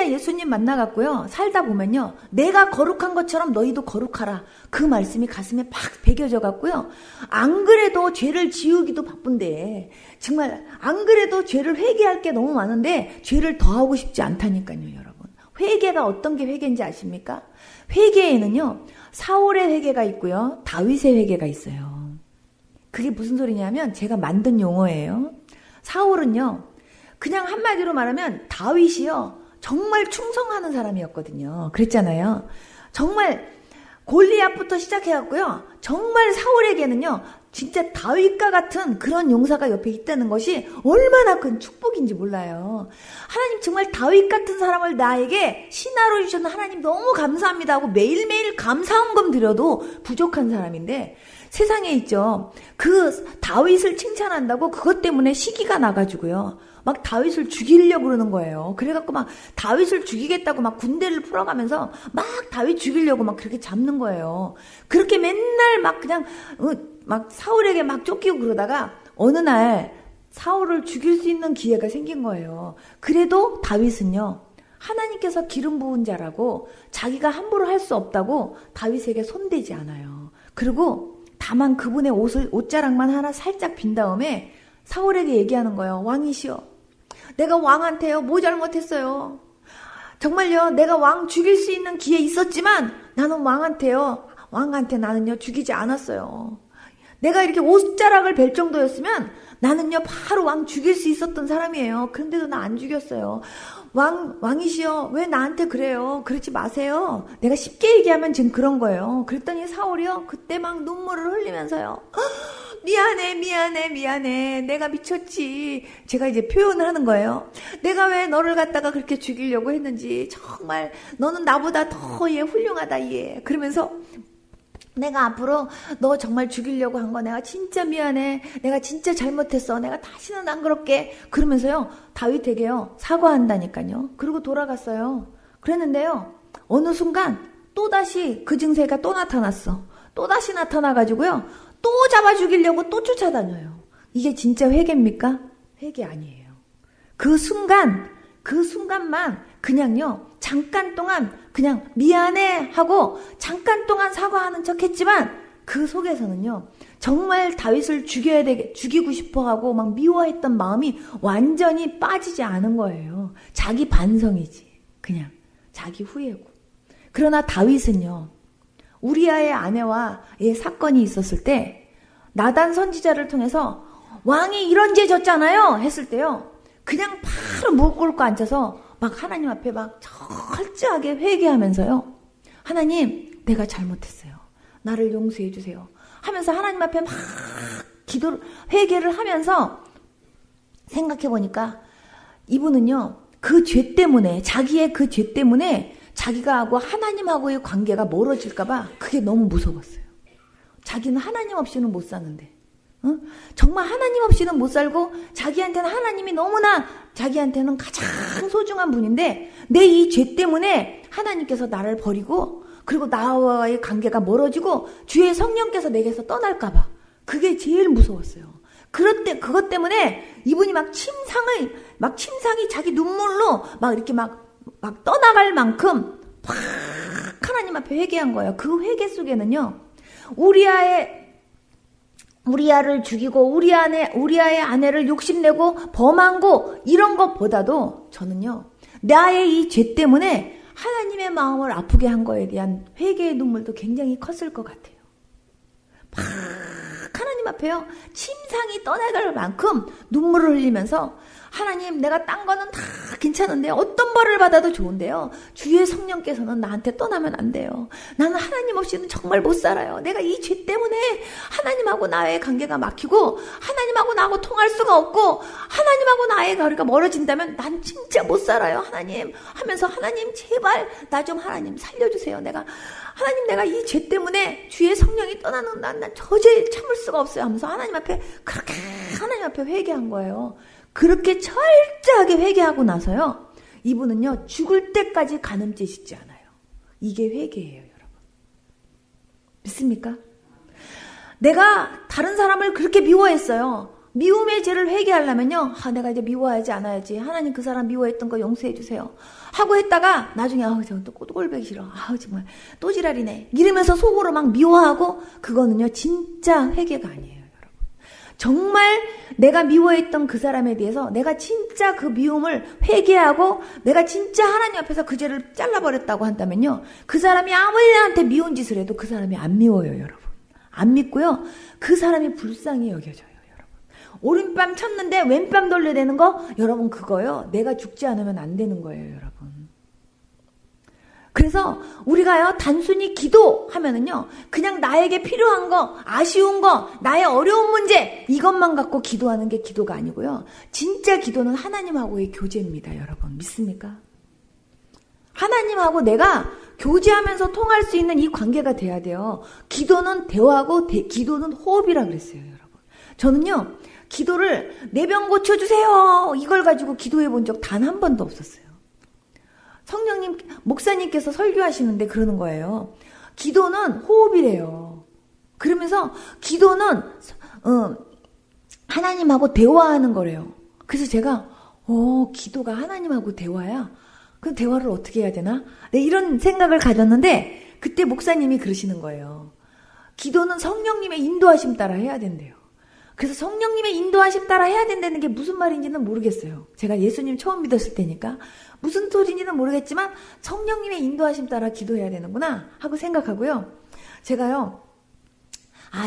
예수님 만나갖고요. 살다 보면요. 내가 거룩한 것처럼 너희도 거룩하라. 그 말씀이 가슴에 팍 배겨져 갖고요. 안 그래도 죄를 지우기도 바쁜데 정말 안 그래도 죄를 회개할 게 너무 많은데 죄를 더 하고 싶지 않다니까요, 여러분. 회개가 어떤 게 회개인지 아십니까? 회개에는요. 사울의 회개가 있고요. 다윗의 회개가 있어요. 그게 무슨 소리냐면 제가 만든 용어예요. 사울은요. 그냥 한마디로 말하면 다윗이요. 정말 충성하는 사람이었거든요. 그랬잖아요. 정말 골리앗부터 시작해갖고요. 정말 사울에게는요. 진짜 다윗과 같은 그런 용사가 옆에 있다는 것이 얼마나 큰 축복인지 몰라요. 하나님 정말 다윗 같은 사람을 나에게 신하로 주셔서 하나님 너무 감사합니다 하고 매일매일 감사헌금 드려도 부족한 사람인데 세상에 있죠. 그 다윗을 칭찬한다고 그것 때문에 시기가 나가지고요. 막 다윗을 죽이려고 그러는 거예요. 그래갖고 막 다윗을 죽이겠다고 막 군대를 풀어가면서 막 다윗 죽이려고 막 그렇게 잡는 거예요. 그렇게 맨날 막 그냥 막 사울에게 막 쫓기고 그러다가 어느 날 사울을 죽일 수 있는 기회가 생긴 거예요. 그래도 다윗은요. 하나님께서 기름 부은 자라고 자기가 함부로 할 수 없다고 다윗에게 손대지 않아요. 그리고 다만 그분의 옷자락만 하나 살짝 빈 다음에 사울에게 얘기하는 거예요. 왕이시여. 내가 왕한테요. 뭐 잘못했어요. 정말요. 내가 왕 죽일 수 있는 기회 있었지만 나는 왕한테 나는요. 죽이지 않았어요. 내가 이렇게 옷자락을 벨 정도였으면 나는요. 바로 왕 죽일 수 있었던 사람이에요. 그런데도 나 안 죽였어요. 왕이시여. 왜 나한테 그래요? 그러지 마세요. 내가 쉽게 얘기하면 지금 그런 거예요. 그랬더니 사울이요. 그때 막 눈물을 흘리면서요. 미안해. 내가 미쳤지. 제가 이제 표현을 하는 거예요. 내가 왜 너를 갖다가 그렇게 죽이려고 했는지. 정말 너는 나보다 더 훌륭하다 얘. 그러면서 내가 앞으로 너 정말 죽이려고 한 거 내가 진짜 미안해. 내가 진짜 잘못했어. 내가 다시는 안 그럴게. 그러면서요. 다윗에게요. 사과한다니까요. 그리고 돌아갔어요. 그랬는데요. 어느 순간 또다시 그 증세가 또 나타났어. 또다시 나타나가지고요. 또 잡아 죽이려고 또 쫓아다녀요. 이게 진짜 회개입니까? 회개 아니에요. 그 순간만 그냥요. 잠깐 동안 그냥 미안해 하고 잠깐 동안 사과하는 척 했지만 그 속에서는요. 정말 다윗을 죽이고 싶어 하고 막 미워했던 마음이 완전히 빠지지 않은 거예요. 자기 반성이지. 그냥 자기 후회고. 그러나 다윗은요. 우리아의 아내와의 사건이 있었을 때 나단 선지자를 통해서 왕이 이런 죄 졌잖아요 했을 때요. 그냥 바로 무릎 꿇고 앉아서 막 하나님 앞에 막 철저하게 회개하면서요. 하나님 내가 잘못했어요. 나를 용서해 주세요. 하면서 하나님 앞에 막 회개를 하면서 생각해 보니까 이분은요. 그 죄 때문에 자기의 그 죄 때문에 자기가 하고 하나님하고의 관계가 멀어질까봐 그게 너무 무서웠어요. 자기는 하나님 없이는 못 사는데 응? 정말 하나님 없이는 못 살고 자기한테는 하나님이 너무나 자기한테는 가장 소중한 분인데 내 이 죄 때문에 하나님께서 나를 버리고 그리고 나와의 관계가 멀어지고 주의 성령께서 내게서 떠날까봐 그게 제일 무서웠어요. 그것 때문에 이분이 막 침상이 자기 눈물로 막 이렇게 막 떠나갈 만큼 팍 하나님 앞에 회개한 거예요. 그 회개 속에는요. 우리아를 죽이고 우리아의 아내를 욕심내고 범한 이런 것보다도 저는요. 나의 이 죄 때문에 하나님의 마음을 아프게 한 거에 대한 회개의 눈물도 굉장히 컸을 것 같아요. 막 하나님 앞에요. 침상이 떠나갈 만큼 눈물을 흘리면서 하나님 내가 딴 거는 다 괜찮은데 어떤 벌을 받아도 좋은데요. 주의 성령께서는 나한테 떠나면 안 돼요. 나는 하나님 없이는 정말 못 살아요. 내가 이 죄 때문에 하나님하고 나의 관계가 막히고 하나님하고 나하고 통할 수가 없고 하나님하고 나의 거리가 멀어진다면 난 진짜 못 살아요. 하나님 하면서 하나님 제발 나 좀 하나님 살려주세요. 하나님 내가 이 죄 때문에 주의 성령이 떠나는 난 저 죄 참을 수가 없어요 하면서 하나님 앞에 그렇게 하나님 앞에 회개한 거예요. 그렇게 철저하게 회개하고 나서요. 이분은요. 죽을 때까지 간음죄 짓지 않아요. 이게 회개예요. 여러분. 믿습니까? 내가 다른 사람을 그렇게 미워했어요. 미움의 죄를 회개하려면요. 내가 이제 미워하지 않아야지. 하나님 그 사람 미워했던 거 용서해 주세요. 하고 했다가 나중에 저 또 꼴보기 싫어. 정말 또 지랄이네. 이러면서 속으로 막 미워하고 그거는요. 진짜 회개가 아니에요. 정말 내가 미워했던 그 사람에 대해서 내가 진짜 그 미움을 회개하고 내가 진짜 하나님 앞에서 그 죄를 잘라버렸다고 한다면요. 그 사람이 아무리 나한테 미운 짓을 해도 그 사람이 안 미워요, 여러분. 안 믿고요. 그 사람이 불쌍히 여겨져요, 여러분. 오른뺨 쳤는데 왼뺨 돌려대는 거 여러분 그거요. 내가 죽지 않으면 안 되는 거예요, 여러분. 그래서 우리가요 단순히 기도하면은요 그냥 나에게 필요한 거 아쉬운 거 나의 어려운 문제 이것만 갖고 기도하는 게 기도가 아니고요 진짜 기도는 하나님하고의 교제입니다. 여러분 믿습니까? 하나님하고 내가 교제하면서 통할 수 있는 이 관계가 돼야 돼요. 기도는 대화고 기도는 호흡이라 그랬어요. 여러분 저는요 기도를 내 병 고쳐주세요 이걸 가지고 기도해 본 적 단 한 번도 없었어요. 성령님, 목사님께서 설교하시는데 그러는 거예요. 기도는 호흡이래요. 그러면서 기도는 하나님하고 대화하는 거래요. 그래서 제가 기도가 하나님하고 대화야? 그럼 대화를 어떻게 해야 되나? 네, 이런 생각을 가졌는데 그때 목사님이 그러시는 거예요. 기도는 성령님의 인도하심 따라 해야 된대요. 그래서 성령님의 인도하심 따라 해야 된다는 게 무슨 말인지는 모르겠어요. 제가 예수님 처음 믿었을 때니까 무슨 소리인지는 모르겠지만 성령님의 인도하심 따라 기도해야 되는구나 하고 생각하고요. 제가요.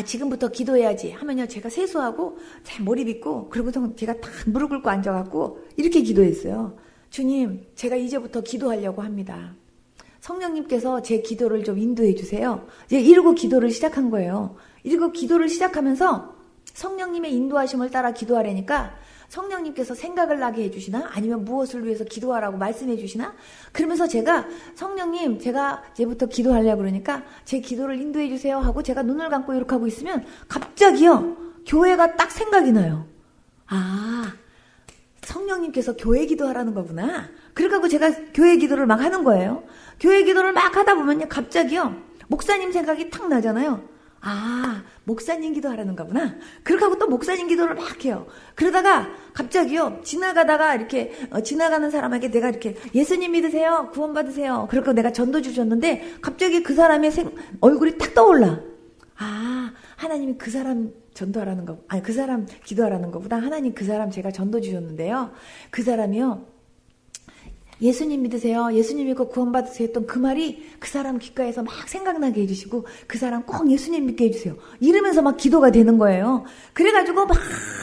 지금부터 기도해야지 하면요. 제가 세수하고 잘 머리 빗고 그리고 제가 딱 무릎 꿇고 앉아갖고 이렇게 기도했어요. 주님 제가 이제부터 기도하려고 합니다. 성령님께서 제 기도를 좀 인도해 주세요. 이러고 기도를 시작한 거예요. 이러고 기도를 시작하면서 성령님의 인도하심을 따라 기도하려니까 성령님께서 생각을 나게 해주시나 아니면 무엇을 위해서 기도하라고 말씀해 주시나 그러면서 제가 성령님 제가 이제부터 기도하려고 그러니까 제 기도를 인도해 주세요 하고 제가 눈을 감고 이렇게 하고 있으면 갑자기요 교회가 딱 생각이 나요. 성령님께서 교회 기도하라는 거구나. 그래가지고 제가 교회 기도를 막 하는 거예요. 교회 기도를 막 하다 보면요 갑자기요 목사님 생각이 탁 나잖아요. 목사님 기도하라는 거구나. 그렇게 하고 또 목사님 기도를 막 해요. 그러다가 갑자기요, 지나가다가 이렇게, 지나가는 사람에게 내가 이렇게, 예수님 믿으세요? 구원 받으세요? 그러고 내가 전도 주셨는데, 갑자기 그 사람의 얼굴이 탁 떠올라. 하나님이 그 사람 전도하라는 거, 그 사람 기도하라는 거보다 하나님 그 사람 제가 전도 주셨는데요. 그 사람이요, 예수님 믿으세요. 예수님 믿고 구원 받으세요 했던 그 말이 그 사람 귓가에서 막 생각나게 해주시고 그 사람 꼭 예수님 믿게 해주세요. 이러면서 막 기도가 되는 거예요. 그래가지고 막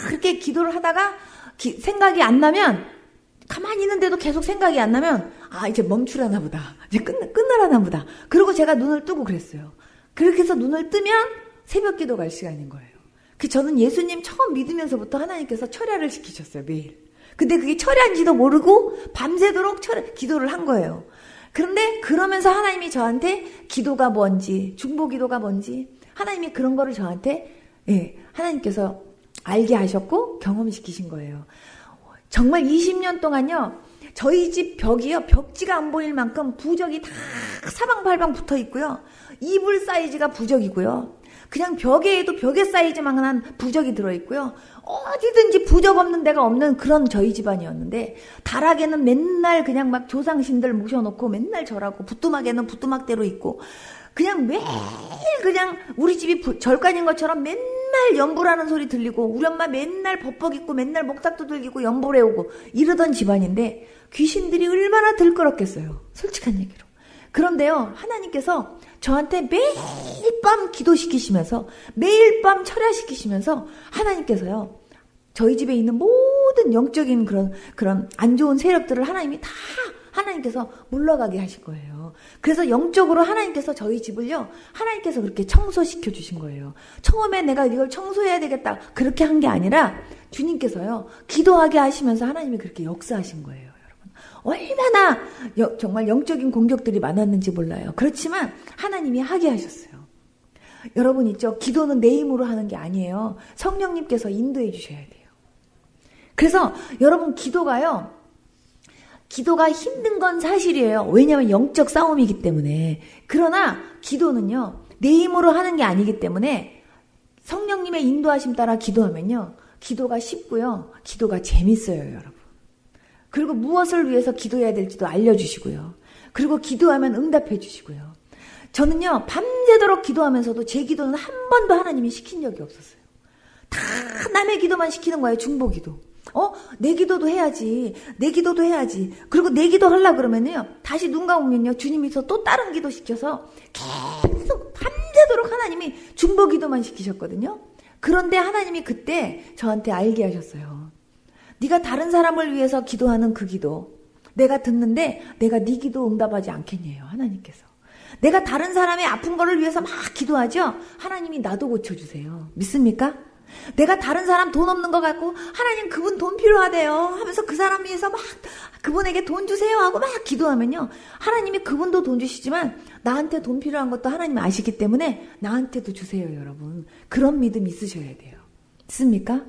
그렇게 기도를 하다가 생각이 안 나면 가만히 있는데도 계속 생각이 안 나면 이제 멈추라나 보다. 이제 끝나라나 보다. 그리고 제가 눈을 뜨고 그랬어요. 그렇게 해서 눈을 뜨면 새벽 기도 갈 시간인 거예요. 저는 예수님 처음 믿으면서부터 하나님께서 철야를 시키셨어요. 매일. 근데 그게 철야인지도 모르고 밤새도록 기도를 한 거예요. 그런데 그러면서 하나님이 저한테 기도가 뭔지, 중보기도가 뭔지 하나님이 그런 거를 저한테 하나님께서 알게 하셨고 경험시키신 거예요. 정말 20년 동안요. 저희 집 벽이요. 벽지가 안 보일 만큼 부적이 다 사방팔방 붙어 있고요. 이불 사이즈가 부적이고요. 그냥 벽에도 벽의 사이즈만한 부적이 들어있고요. 어디든지 부적 없는 데가 없는 그런 저희 집안이었는데 다락에는 맨날 그냥 막 조상신들 모셔놓고 맨날 절하고 부뚜막에는 부뚜막대로 있고 그냥 매일 그냥 우리 집이 절간인 것처럼 맨날 연보라는 소리 들리고 우리 엄마 맨날 법복 입고 맨날 목탁도 들기고 연보래 오고 이러던 집안인데 귀신들이 얼마나 들끓었겠어요. 솔직한 얘기로. 그런데요. 하나님께서 저한테 매일 밤 기도시키시면서 매일 밤 철야시키시면서 하나님께서요. 저희 집에 있는 모든 영적인 그런 안 좋은 세력들을 하나님께서 물러가게 하실 거예요. 그래서 영적으로 하나님께서 저희 집을요, 하나님께서 그렇게 청소시켜 주신 거예요. 처음에 내가 이걸 청소해야 되겠다 그렇게 한 게 아니라 주님께서요, 기도하게 하시면서 하나님이 그렇게 역사하신 거예요. 얼마나 정말 영적인 공격들이 많았는지 몰라요. 그렇지만 하나님이 하게 하셨어요. 여러분 있죠? 기도는 내 힘으로 하는 게 아니에요. 성령님께서 인도해 주셔야 돼요. 그래서 여러분 기도가 힘든 건 사실이에요. 왜냐하면 영적 싸움이기 때문에. 그러나 기도는요, 내 힘으로 하는 게 아니기 때문에 성령님의 인도하심 따라 기도하면요, 기도가 쉽고요, 기도가 재밌어요, 여러분. 그리고 무엇을 위해서 기도해야 될지도 알려주시고요. 그리고 기도하면 응답해 주시고요. 저는요, 밤새도록 기도하면서도 제 기도는 한 번도 하나님이 시킨 적이 없었어요. 다 남의 기도만 시키는 거예요, 중보기도. 내 기도도 해야지. 내 기도도 해야지. 그리고 내 기도 하려고 그러면요, 다시 눈 감으면요, 주님이서 또 다른 기도 시켜서 계속 밤새도록 하나님이 중보기도만 시키셨거든요. 그런데 하나님이 그때 저한테 알게 하셨어요. 네가 다른 사람을 위해서 기도하는 그 기도, 내가 듣는데 내가 네 기도 응답하지 않겠냐요, 하나님께서. 내가 다른 사람의 아픈 거를 위해서 막 기도하죠? 하나님이 나도 고쳐주세요. 믿습니까? 내가 다른 사람 돈 없는 거 갖고 하나님 그분 돈 필요하대요 하면서 그 사람 위해서 막 그분에게 돈 주세요 하고 막 기도하면요, 하나님이 그분도 돈 주시지만 나한테 돈 필요한 것도 하나님이 아시기 때문에 나한테도 주세요. 여러분, 그런 믿음 있으셔야 돼요. 믿습니까?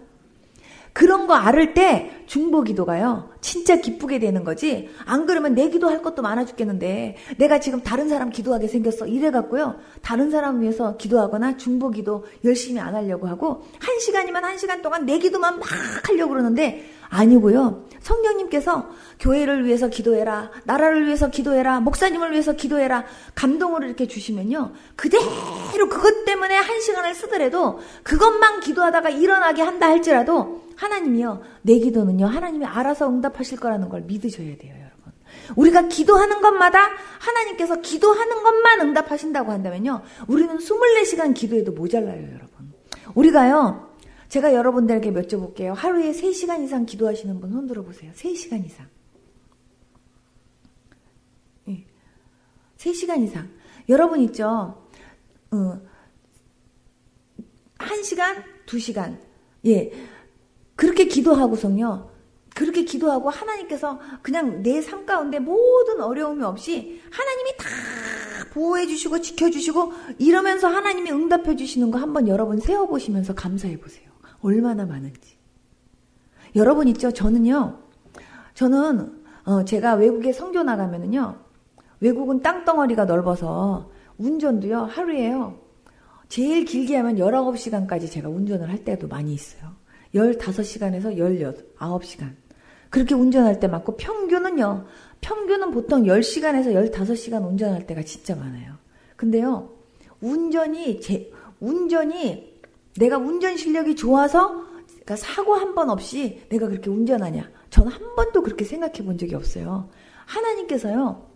그런 거 알을 때 중보기도가요, 진짜 기쁘게 되는 거지. 안 그러면 내 기도할 것도 많아 죽겠는데 내가 지금 다른 사람 기도하게 생겼어 이래갖고요, 다른 사람 위해서 기도하거나 중보기도 열심히 안 하려고 하고 1시간이면 1시간 동안 내 기도만 막 하려고 그러는데 아니고요. 성령님께서 교회를 위해서 기도해라, 나라를 위해서 기도해라, 목사님을 위해서 기도해라, 감동을 이렇게 주시면요, 그대로 그것 때문에 1시간을 쓰더라도 그것만 기도하다가 일어나게 한다 할지라도 하나님이요, 내 기도는요, 하나님이 알아서 응답하실 거라는 걸 믿으셔야 돼요, 여러분. 우리가 기도하는 것마다 하나님께서 기도하는 것만 응답하신다고 한다면요, 우리는 24시간 기도해도 모자라요, 여러분. 우리가요, 제가 여러분들에게 여쭤볼게요. 하루에 3시간 이상 기도하시는 분 손들어 보세요. 3시간 이상. 3시간 이상. 여러분 있죠? 1시간, 2시간. 예. 그렇게 기도하고서요, 그렇게 기도하고 하나님께서 그냥 내 삶 가운데 모든 어려움이 없이 하나님이 다 보호해 주시고 지켜주시고 이러면서 하나님이 응답해 주시는 거 한번 여러분 세어보시면서 감사해 보세요. 얼마나 많은지. 여러분 있죠? 저는 제가 외국에 선교 나가면은요, 외국은 땅덩어리가 넓어서 운전도요, 하루에요, 제일 길게 하면 19시간까지 제가 운전을 할 때도 많이 있어요. 15시간에서 19시간. 그렇게 운전할 때 많고, 평균은 보통 10시간에서 15시간 운전할 때가 진짜 많아요. 근데요, 운전이 내가 운전 실력이 좋아서, 그러니까 사고 한 번 없이 내가 그렇게 운전하냐? 저는 한 번도 그렇게 생각해 본 적이 없어요. 하나님께서요,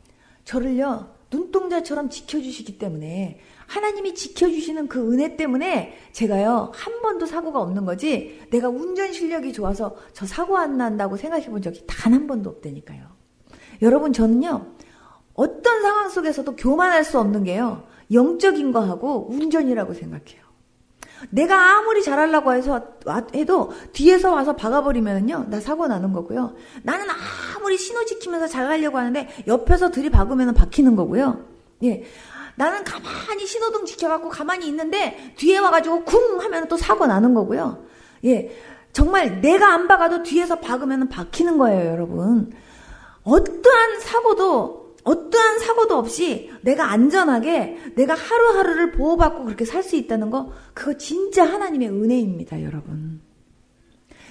저를요, 눈동자처럼 지켜주시기 때문에, 하나님이 지켜주시는 그 은혜 때문에 제가요, 한 번도 사고가 없는 거지, 내가 운전 실력이 좋아서 저 사고 안 난다고 생각해 본 적이 단 한 번도 없다니까요. 여러분, 저는요, 어떤 상황 속에서도 교만할 수 없는 게요, 영적인 거하고 운전이라고 생각해요. 내가 아무리 잘하려고 해도 뒤에서 와서 박아버리면요, 나 사고 나는 거고요. 나는 아무리 신호 지키면서 잘 가려고 하는데 옆에서 들이박으면 박히는 거고요. 예, 나는 가만히 신호등 지켜갖고 가만히 있는데 뒤에 와가지고 쿵 하면 또 사고 나는 거고요. 예, 정말 내가 안 박아도 뒤에서 박으면 박히는 거예요, 여러분. 어떠한 사고도 없이 내가 안전하게 내가 하루하루를 보호받고 그렇게 살 수 있다는 거, 그거 진짜 하나님의 은혜입니다, 여러분.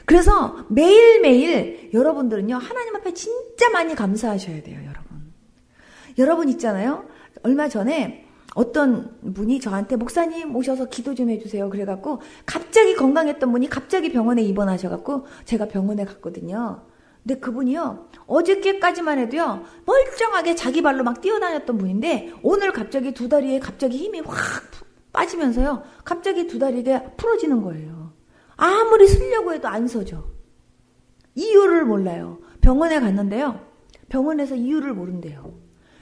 그래서 매일매일 여러분들은요, 하나님 앞에 진짜 많이 감사하셔야 돼요, 여러분. 여러분 있잖아요, 얼마 전에 어떤 분이 저한테 목사님 오셔서 기도 좀 해주세요 그래갖고 갑자기 건강했던 분이 갑자기 병원에 입원하셔갖고 제가 병원에 갔거든요. 근데 그분이요, 어저께까지만 해도요, 멀쩡하게 자기 발로 막 뛰어다녔던 분인데, 오늘 갑자기 두 다리에 갑자기 힘이 확 빠지면서요, 갑자기 두 다리가 풀어지는 거예요. 아무리 쓰려고 해도 안 서죠. 이유를 몰라요. 병원에 갔는데요. 병원에서 이유를 모른대요.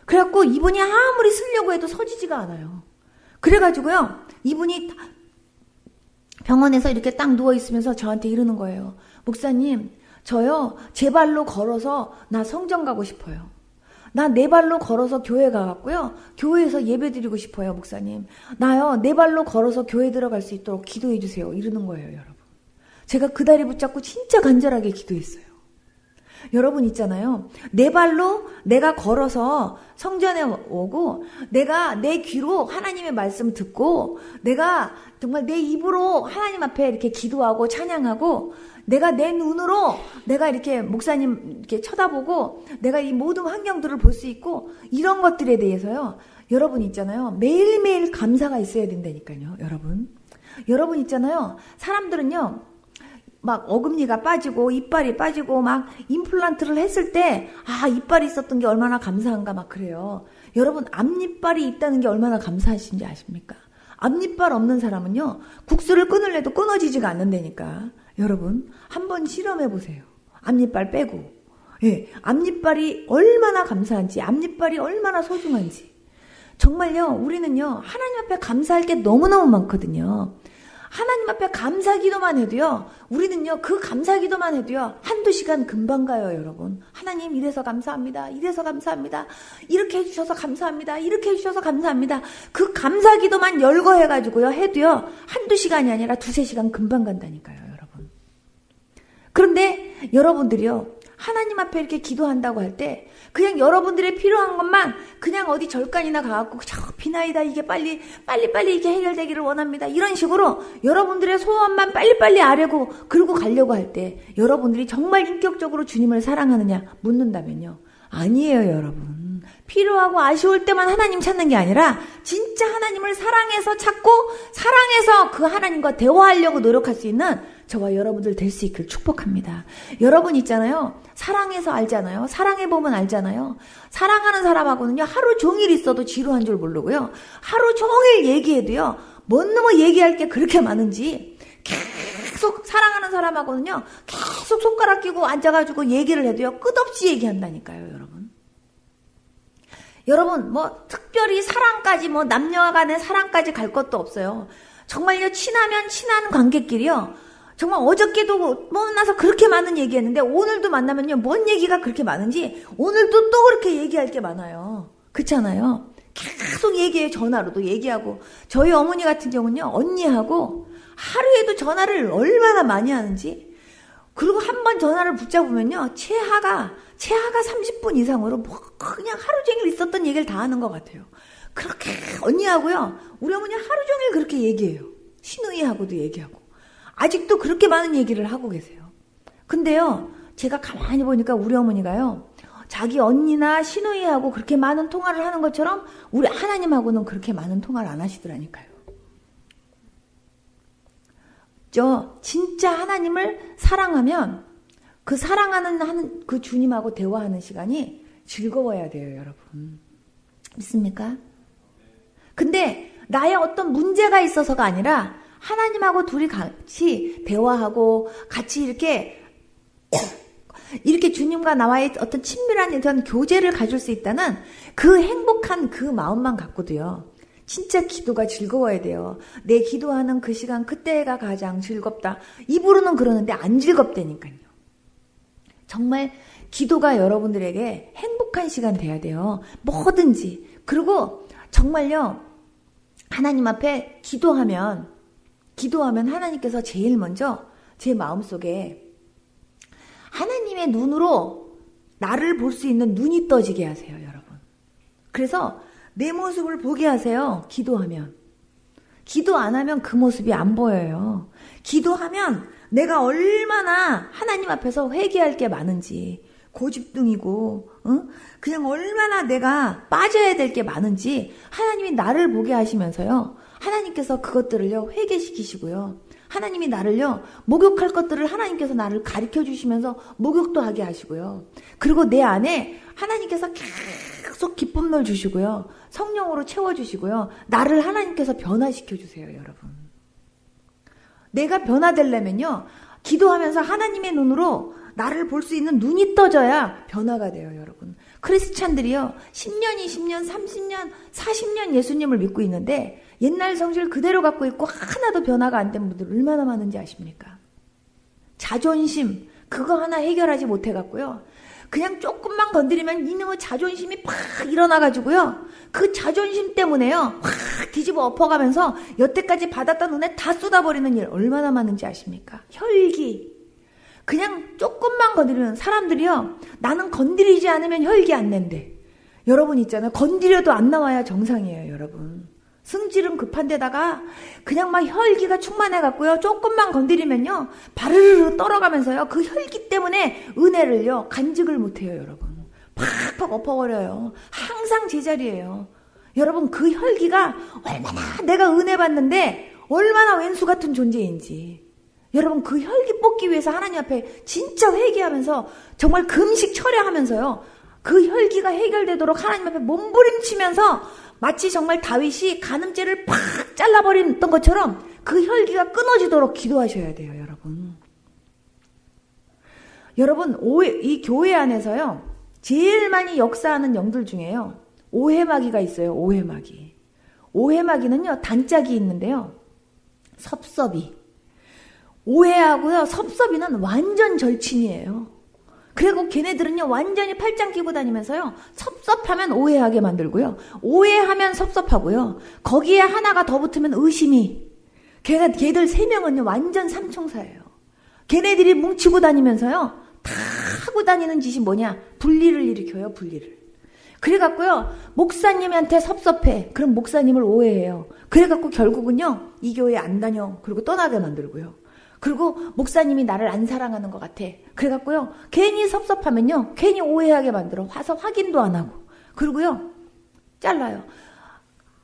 그래갖고 이분이 아무리 쓰려고 해도 서지지가 않아요. 그래가지고요. 이분이 병원에서 이렇게 딱 누워있으면서 저한테 이러는 거예요. 목사님, 저요, 제 발로 걸어서 나 성전 가고 싶어요. 나 내 발로 걸어서 교회 가갖고요. 교회에서 예배 드리고 싶어요, 목사님. 나요, 내 발로 걸어서 교회 들어갈 수 있도록 기도해 주세요. 이러는 거예요, 여러분. 제가 그 다리 붙잡고 진짜 간절하게 기도했어요. 여러분 있잖아요. 내 발로 내가 걸어서 성전에 오고 내가 내 귀로 하나님의 말씀 듣고 내가 정말 내 입으로 하나님 앞에 이렇게 기도하고 찬양하고 내가 내 눈으로 내가 이렇게 목사님 이렇게 쳐다보고 내가 이 모든 환경들을 볼 수 있고 이런 것들에 대해서요. 여러분 있잖아요. 매일매일 감사가 있어야 된다니까요. 여러분 있잖아요. 사람들은요. 막 어금니가 빠지고 이빨이 빠지고 막 임플란트를 했을 때 이빨이 있었던 게 얼마나 감사한가 막 그래요. 여러분 앞니빨이 있다는 게 얼마나 감사하신지 아십니까? 앞니빨 없는 사람은요. 국수를 끊으려도 끊어지지가 않는다니까. 여러분 한번 실험해 보세요. 앞니빨 빼고. 예, 앞니빨이 얼마나 감사한지 앞니빨이 얼마나 소중한지. 정말요. 우리는요. 하나님 앞에 감사할 게 너무너무 많거든요. 하나님 앞에 감사기도만 해도요. 우리는요. 그 감사기도만 해도요. 한두 시간 금방 가요, 여러분. 하나님 이래서 감사합니다. 이래서 감사합니다. 이렇게 해주셔서 감사합니다. 이렇게 해주셔서 감사합니다. 그 감사기도만 열거해가지고요. 해도요. 한두 시간이 아니라 두세 시간 금방 간다니까요, 여러분. 그런데 여러분들이요. 하나님 앞에 이렇게 기도한다고 할 때 그냥 여러분들의 필요한 것만 그냥 어디 절간이나 가갖고 비나이다 이게 빨리 이게 해결되기를 원합니다. 이런 식으로 여러분들의 소원만 빨리빨리 아뢰고 그러고 가려고 할 때 여러분들이 정말 인격적으로 주님을 사랑하느냐 묻는다면요. 아니에요, 여러분. 필요하고 아쉬울 때만 하나님 찾는 게 아니라 진짜 하나님을 사랑해서 찾고 사랑해서 그 하나님과 대화하려고 노력할 수 있는 저와 여러분들 될 수 있기를 축복합니다. 여러분 있잖아요. 사랑해서 알잖아요. 사랑해보면 알잖아요. 사랑하는 사람하고는요. 하루 종일 있어도 지루한 줄 모르고요. 하루 종일 얘기해도요. 너무 얘기할 게 그렇게 많은지 계속 사랑하는 사람하고는요. 계속 손가락 끼고 앉아가지고 얘기를 해도요. 끝없이 얘기한다니까요, 여러분. 여러분 뭐 특별히 사랑까지 뭐 남녀 간의 사랑까지 갈 것도 없어요. 정말요. 친하면 친한 관계끼리요. 정말 어저께도 만나서 그렇게 많은 얘기했는데 오늘도 만나면요. 뭔 얘기가 그렇게 많은지 오늘도 또 그렇게 얘기할 게 많아요. 그렇잖아요. 계속 얘기해요. 전화로도 얘기하고. 저희 어머니 같은 경우는요. 언니하고 하루에도 전화를 얼마나 많이 하는지. 그리고 한 번 전화를 붙잡으면요. 최하가 30분 이상으로 뭐 그냥 하루 종일 있었던 얘기를 다 하는 것 같아요. 그렇게 언니하고요. 우리 어머니 하루 종일 그렇게 얘기해요. 시누이하고도 얘기하고. 아직도 그렇게 많은 얘기를 하고 계세요. 근데요. 제가 가만히 보니까 우리 어머니가요. 자기 언니나 시누이하고 그렇게 많은 통화를 하는 것처럼 우리 하나님하고는 그렇게 많은 통화를 안 하시더라니까요. 진짜 하나님을 사랑하면 그 사랑하는 그 주님하고 대화하는 시간이 즐거워야 돼요, 여러분. 믿습니까? 근데 나의 어떤 문제가 있어서가 아니라 하나님하고 둘이 같이 대화하고 같이 이렇게 주님과 나와의 어떤 친밀한 이런 교제를 가질 수 있다는 그 행복한 그 마음만 갖고도요. 진짜 기도가 즐거워야 돼요. 내 기도하는 그 시간 그때가 가장 즐겁다. 입으로는 그러는데 안 즐겁다니까요. 정말 기도가 여러분들에게 행복한 시간 돼야 돼요. 뭐든지. 그리고 정말요. 하나님 앞에 기도하면 하나님께서 제일 먼저 제 마음속에 하나님의 눈으로 나를 볼 수 있는 눈이 떠지게 하세요, 여러분. 그래서 내 모습을 보게 하세요, 기도하면. 기도 안 하면 그 모습이 안 보여요. 기도하면 내가 얼마나 하나님 앞에서 회개할 게 많은지, 고집둥이고, 그냥 얼마나 내가 빠져야 될 게 많은지 하나님이 나를 보게 하시면서요. 하나님께서 그것들을요, 회개시키시고요. 하나님이 나를요, 목욕할 것들을 하나님께서 나를 가르쳐 주시면서 목욕도 하게 하시고요. 그리고 내 안에 하나님께서 계속 기쁨을 주시고요. 성령으로 채워주시고요. 나를 하나님께서 변화시켜 주세요, 여러분. 내가 변화되려면요, 기도하면서 하나님의 눈으로 나를 볼 수 있는 눈이 떠져야 변화가 돼요, 여러분. 크리스찬들이요, 10년, 20년, 30년, 40년 예수님을 믿고 있는데 옛날 성질 그대로 갖고 있고 하나도 변화가 안 된 분들 얼마나 많은지 아십니까? 자존심, 그거 하나 해결하지 못해갖고요. 그냥 조금만 건드리면 이놈의 자존심이 팍 일어나가지고요. 그 자존심 때문에요. 확 뒤집어 엎어가면서 여태까지 받았던 은혜 다 쏟아버리는 일 얼마나 많은지 아십니까? 혈기. 그냥 조금만 건드리면 사람들이요. 나는 건드리지 않으면 혈기 안 낸대. 여러분 있잖아요. 건드려도 안 나와야 정상이에요, 여러분. 승질은 급한 데다가 그냥 막 혈기가 충만해갖고요. 조금만 건드리면요. 바르르 떨어가면서요. 그 혈기 때문에 은혜를요. 간직을 못해요, 여러분. 팍팍 엎어버려요. 항상 제자리예요. 여러분 그 혈기가 얼마나 내가 은혜 받는데 얼마나 왼수 같은 존재인지. 여러분 그 혈기 뽑기 위해서 하나님 앞에 진짜 회개하면서 정말 금식 철야하면서요. 그 혈기가 해결되도록 하나님 앞에 몸부림치면서 마치 정말 다윗이 간음죄를 팍 잘라버렸던 것처럼 그 혈기가 끊어지도록 기도하셔야 돼요, 여러분. 여러분, 이 교회 안에서요, 제일 많이 역사하는 영들 중에요, 오해마귀가 있어요, 오해마귀. 오해마귀는요, 단짝이 있는데요, 섭섭이. 오해하고요, 섭섭이는 완전 절친이에요. 그리고 걔네들은요 완전히 팔짱 끼고 다니면서요 섭섭하면 오해하게 만들고요 오해하면 섭섭하고요 거기에 하나가 더 붙으면 의심이. 걔들 세 명은요 완전 삼총사예요. 걔네들이 뭉치고 다니면서요 다 하고 다니는 짓이 뭐냐, 분리를 일으켜요. 분리를. 그래갖고요 목사님한테 섭섭해. 그럼 목사님을 오해해요. 그래갖고 결국은요 이 교회 안 다녀. 그리고 떠나게 만들고요. 그리고 목사님이 나를 안 사랑하는 것 같아. 그래갖고요 괜히 섭섭하면요 괜히 오해하게 만들어. 와서 확인도 안 하고. 그리고요 잘라요.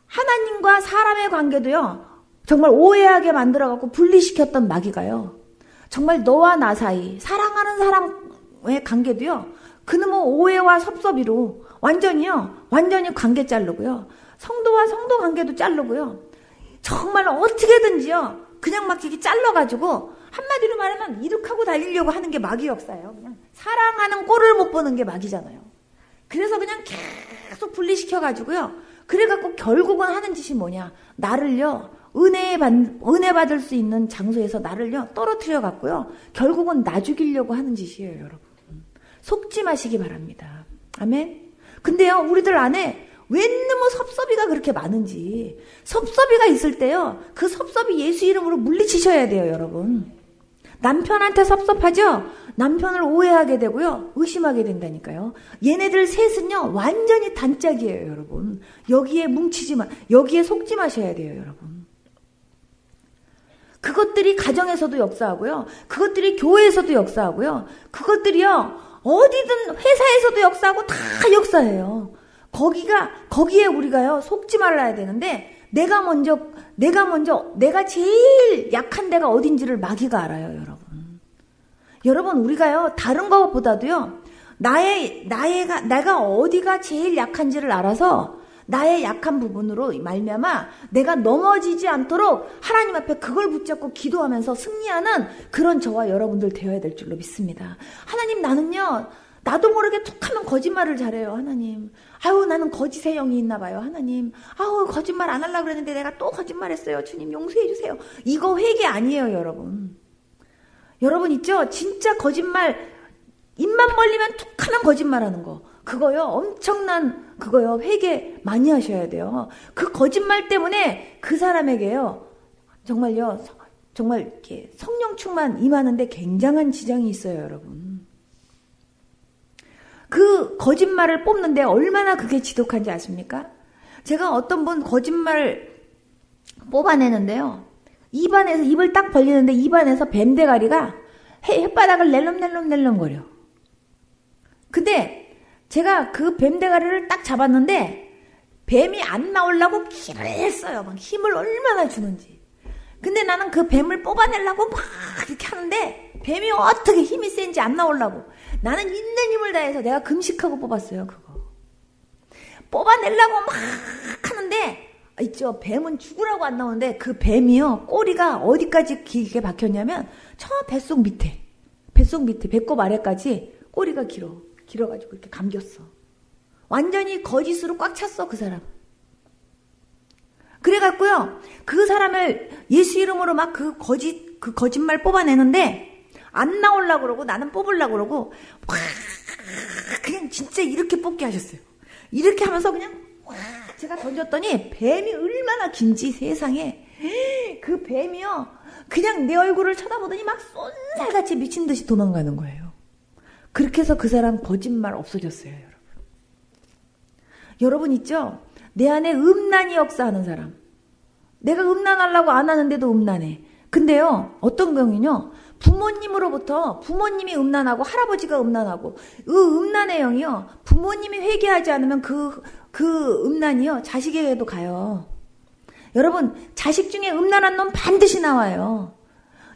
하나님과 사람의 관계도요 정말 오해하게 만들어갖고 분리시켰던 마귀가요 정말 너와 나 사이 사랑하는 사람의 관계도요 그놈의 오해와 섭섭이로 완전히 관계 자르고요 성도와 성도 관계도 자르고요 정말 어떻게든지요 그냥 막 이렇게 잘라가지고 한마디로 말하면 이륙하고 달리려고 하는 게 마귀 역사예요. 그냥 사랑하는 꼴을 못 보는 게 마귀잖아요. 그래서 그냥 계속 분리시켜가지고요. 그래갖고 결국은 하는 짓이 뭐냐, 나를요 은혜 받을 수 있는 장소에서 나를요 떨어뜨려갖고요 결국은 나 죽이려고 하는 짓이에요, 여러분. 속지 마시기 바랍니다. 아멘. 근데요 우리들 안에 왜 너무 섭섭이가 그렇게 많은지. 섭섭이가 있을 때요 그 섭섭이 예수 이름으로 물리치셔야 돼요, 여러분. 남편한테 섭섭하죠? 남편을 오해하게 되고요 의심하게 된다니까요. 얘네들 셋은요 완전히 단짝이에요, 여러분. 여기에 여기에 속지 마셔야 돼요, 여러분. 그것들이 가정에서도 역사하고요 그것들이 교회에서도 역사하고요 그것들이요 어디든 회사에서도 역사하고 다 역사해요. 거기에 우리가요 속지 말아야 되는데 내가 제일 약한 데가 어딘지를 마귀가 알아요, 여러분. 여러분 우리가요 다른 것보다도요 내가 어디가 제일 약한지를 알아서 나의 약한 부분으로 말미암아 내가 넘어지지 않도록 하나님 앞에 그걸 붙잡고 기도하면서 승리하는 그런 저와 여러분들 되어야 될 줄로 믿습니다. 하나님, 나도 모르게 툭 하면 거짓말을 잘해요, 하나님. 아유, 나는 거짓의 영이 있나 봐요, 하나님. 아우, 거짓말 안 하려고 그랬는데 내가 또 거짓말했어요. 주님 용서해 주세요. 이거 회개 아니에요, 여러분. 여러분 있죠? 진짜 거짓말, 입만 벌리면 툭 하면 거짓말하는 거. 그거요, 엄청난 그거요, 회개 많이 하셔야 돼요. 그 거짓말 때문에 그 사람에게요, 정말요, 정말 이렇게 성령 충만 임하는데 굉장한 지장이 있어요, 여러분. 그 거짓말을 뽑는데 얼마나 그게 지독한지 아십니까? 제가 어떤 분 거짓말 뽑아내는데요. 입을 딱 벌리는데 입안에서 뱀대가리가 혓바닥을 낼름낼름낼름거려. 근데 제가 그 뱀대가리를 딱 잡았는데 뱀이 안 나오려고 기를 했어요. 막 힘을 얼마나 주는지. 근데 나는 그 뱀을 뽑아내려고 막 이렇게 하는데 뱀이 어떻게 힘이 센지 안 나오려고. 나는 있는 힘을 다해서 내가 금식하고 뽑았어요, 그거. 뽑아내려고 막 하는데, 있죠. 뱀은 죽으라고 안 나오는데 그 뱀이요, 꼬리가 어디까지 길게 박혔냐면 저 뱃속 밑에 뱃속 밑에, 배꼽 아래까지 꼬리가 길어가지고 이렇게 감겼어. 완전히 거짓으로 꽉 찼어, 그 사람. 그래갖고요, 그 사람을 예수 이름으로 막 그 거짓말 뽑아내는데, 안 나오려고 그러고, 나는 뽑으려고 그러고, 그냥 진짜 이렇게 뽑게 하셨어요. 이렇게 하면서 그냥, 제가 던졌더니, 뱀이 얼마나 긴지 세상에, 그 뱀이요, 그냥 내 얼굴을 쳐다보더니 막 쏜살같이 미친 듯이 도망가는 거예요. 그렇게 해서 그 사람 거짓말 없어졌어요, 여러분. 여러분 있죠? 내 안에 음란이 역사하는 사람. 내가 음란하려고 안 하는데도 음란해. 근데요, 어떤 경우는요, 부모님이 음란하고 할아버지가 음란하고 음란의 영이요, 부모님이 회개하지 않으면 그 음란이요, 자식에게도 가요. 여러분, 자식 중에 음란한 놈 반드시 나와요.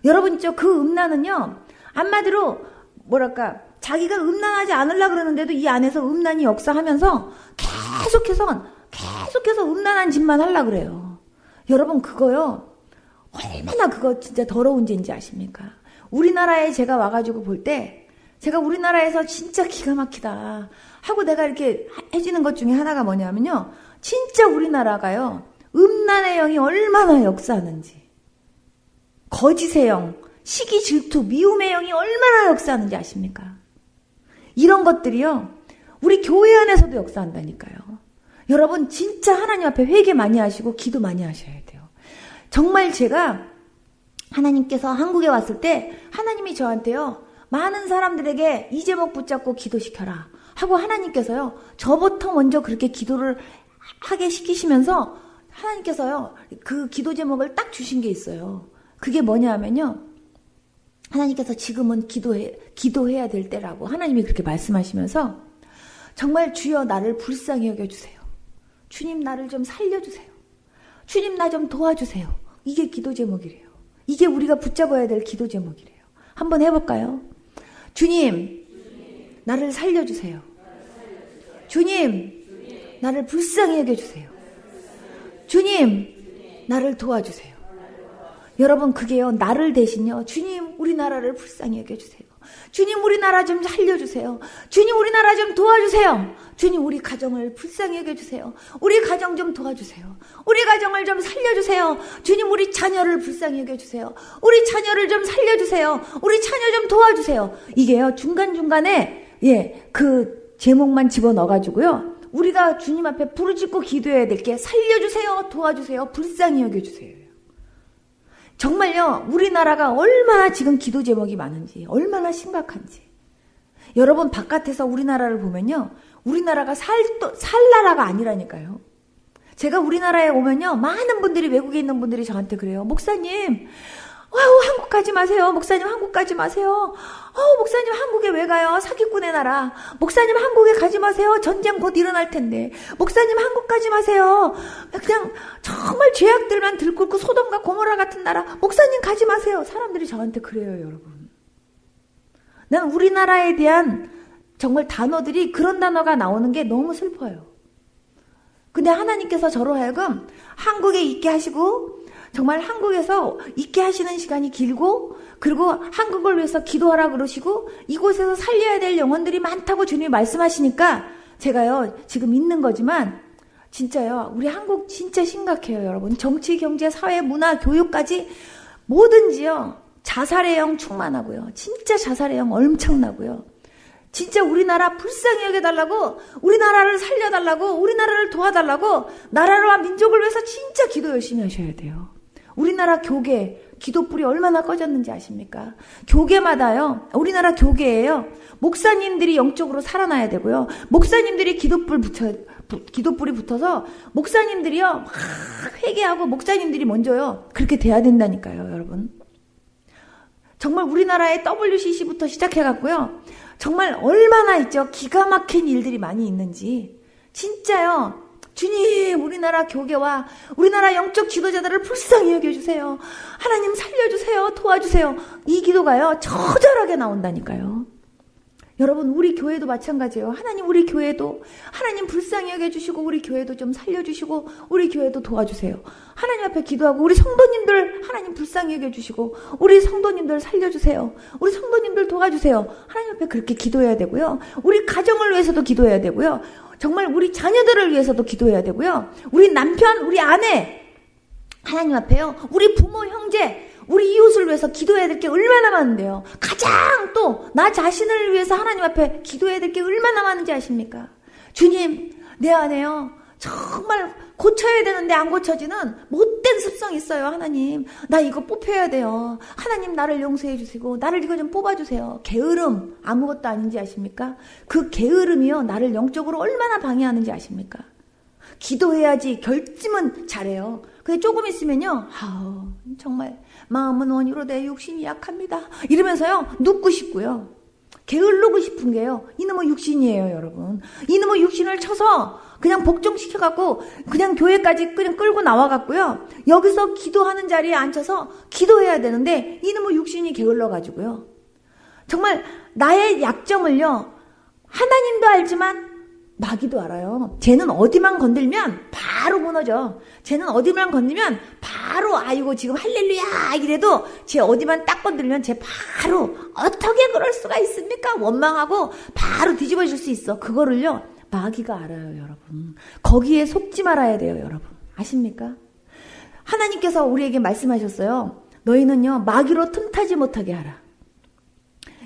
여러분 있죠? 그 음란은요, 한마디로 뭐랄까, 자기가 음란하지 않으려고 그러는데도 이 안에서 음란이 역사하면서 계속해서 음란한 짓만 하려고 그래요. 여러분, 그거요, 얼마나 그거 진짜 더러운 죄인지 아십니까? 우리나라에 제가 와가지고 볼 때, 제가 우리나라에서 진짜 기가 막히다 하고 내가 이렇게 해지는 것 중에 하나가 뭐냐면요, 진짜 우리나라가요, 음란의 영이 얼마나 역사하는지, 거짓의 영, 시기, 질투, 미움의 영이 얼마나 역사하는지 아십니까? 이런 것들이요, 우리 교회 안에서도 역사한다니까요. 여러분, 진짜 하나님 앞에 회개 많이 하시고 기도 많이 하셔야 돼요. 정말 제가 하나님께서 한국에 왔을 때 하나님이 저한테요, 많은 사람들에게 이 제목 붙잡고 기도시켜라 하고 하나님께서요, 저부터 먼저 그렇게 기도를 하게 시키시면서 하나님께서요, 그 기도 제목을 딱 주신 게 있어요. 그게 뭐냐 하면요, 하나님께서 지금은 기도해야 될 때라고 하나님이 그렇게 말씀하시면서, 정말 주여 나를 불쌍히 여겨주세요. 주님 나를 좀 살려주세요. 주님 나 좀 도와주세요. 이게 기도 제목이래요. 이게 우리가 붙잡아야 될 기도 제목이래요. 한번 해볼까요? 주님, 나를 살려주세요. 주님, 나를 불쌍히 여겨주세요. 주님, 나를 도와주세요. 여러분, 그게요, 나를 대신요, 주님, 우리나라를 불쌍히 여겨주세요. 주님, 우리나라 좀 살려주세요. 주님, 우리나라 좀 도와주세요. 주님, 우리 가정을 불쌍히 여겨주세요. 우리 가정 좀 도와주세요. 우리 가정을 좀 살려주세요. 주님, 우리 자녀를 불쌍히 여겨주세요. 우리 자녀를 좀 살려주세요. 우리 자녀 좀 도와주세요. 이게요, 중간중간에, 그 제목만 집어넣어가지고요, 우리가 주님 앞에 부르짖고 기도해야 될 게 살려주세요, 도와주세요, 불쌍히 여겨주세요. 정말요, 우리나라가 얼마나 지금 기도 제목이 많은지, 얼마나 심각한지. 여러분, 바깥에서 우리나라를 보면요, 우리나라가 살 나라가 아니라니까요. 제가 우리나라에 오면요, 많은 분들이, 외국에 있는 분들이 저한테 그래요. 목사님, 한국 가지 마세요. 목사님, 한국 가지 마세요. 목사님, 한국에 왜 가요? 사기꾼의 나라. 목사님, 한국에 가지 마세요. 전쟁 곧 일어날 텐데. 목사님, 한국 가지 마세요. 그냥 정말 죄악들만 들끓고 소돔과 고모라 같은 나라. 목사님, 가지 마세요. 사람들이 저한테 그래요, 여러분. 난 우리나라에 대한 정말 단어들이, 그런 단어가 나오는 게 너무 슬퍼요. 근데 하나님께서 저로 하여금 한국에 있게 하시고, 정말 한국에서 있게 하시는 시간이 길고, 그리고 한국을 위해서 기도하라 그러시고, 이곳에서 살려야 될 영혼들이 많다고 주님이 말씀하시니까 제가요, 지금 있는 거지만 진짜요, 우리 한국 진짜 심각해요, 여러분. 정치, 경제, 사회, 문화, 교육까지 뭐든지요, 자살의 영 충만하고요. 진짜 자살의 영 엄청나고요. 진짜 우리나라 불쌍히 여겨달라고, 우리나라를 살려달라고, 우리나라를 도와달라고, 나라와 민족을 위해서 진짜 기도 열심히 하셔야 돼요. 우리나라 교계, 기도불이 얼마나 꺼졌는지 아십니까? 교계마다요, 우리나라 교계에요, 목사님들이 영적으로 살아나야 되고요, 목사님들이 기도불이 붙어서 목사님들이요, 막 회개하고 목사님들이 먼저요, 그렇게 돼야 된다니까요, 여러분. 정말 우리나라의 WCC부터 시작해갖고요, 정말 얼마나 있죠, 기가 막힌 일들이 많이 있는지. 진짜요, 주님, 우리나라 교계와 우리나라 영적 지도자들을 불쌍히 여겨주세요. 하나님 살려주세요, 도와주세요. 이 기도가요, 처절하게 나온다니까요. 여러분, 우리 교회도 마찬가지예요. 하나님, 우리 교회도 하나님 불쌍히 여겨주시고 우리 교회도 좀 살려주시고 우리 교회도 도와주세요. 하나님 앞에 기도하고 우리 성도님들 하나님 불쌍히 여겨주시고 우리 성도님들 살려주세요. 우리 성도님들 도와주세요. 하나님 앞에 그렇게 기도해야 되고요. 우리 가정을 위해서도 기도해야 되고요. 정말 우리 자녀들을 위해서도 기도해야 되고요. 우리 남편, 우리 아내 하나님 앞에요. 우리 부모, 형제, 우리 이웃을 위해서 기도해야 될 게 얼마나 많은데요. 가장 또 나 자신을 위해서 하나님 앞에 기도해야 될 게 얼마나 많은지 아십니까? 주님, 내 안에요. 정말 고쳐야 되는데 안 고쳐지는 못된 습성이 있어요. 하나님, 나 이거 뽑혀야 돼요. 하나님, 나를 용서해 주시고 나를 이거 좀 뽑아주세요. 게으름, 아무것도 아닌지 아십니까? 그 게으름이요, 나를 영적으로 얼마나 방해하는지 아십니까? 기도해야지 결심은 잘해요. 근데 조금 있으면요, 정말 마음은 원이로 내 육신이 약합니다. 이러면서요, 눕고 싶고요. 게을르고 싶은 게요, 이놈의 육신이에요, 여러분. 이놈의 육신을 쳐서 그냥 복종시켜갖고 그냥 교회까지 그냥 끌고 나와갖고요. 여기서 기도하는 자리에 앉혀서 기도해야 되는데 이놈의 육신이 게을러가지고요. 정말 나의 약점을요, 하나님도 알지만 마귀도 알아요. 쟤는 어디만 건들면 바로 무너져. 쟤는 어디만 건들면 바로 아이고 지금 할렐루야 이래도 쟤 어디만 딱 건들면 쟤 바로 어떻게 그럴 수가 있습니까? 원망하고 바로 뒤집어질 수 있어. 그거를요 마귀가 알아요, 여러분. 거기에 속지 말아야 돼요, 여러분. 아십니까? 하나님께서 우리에게 말씀하셨어요. 너희는요 마귀로 틈타지 못하게 하라.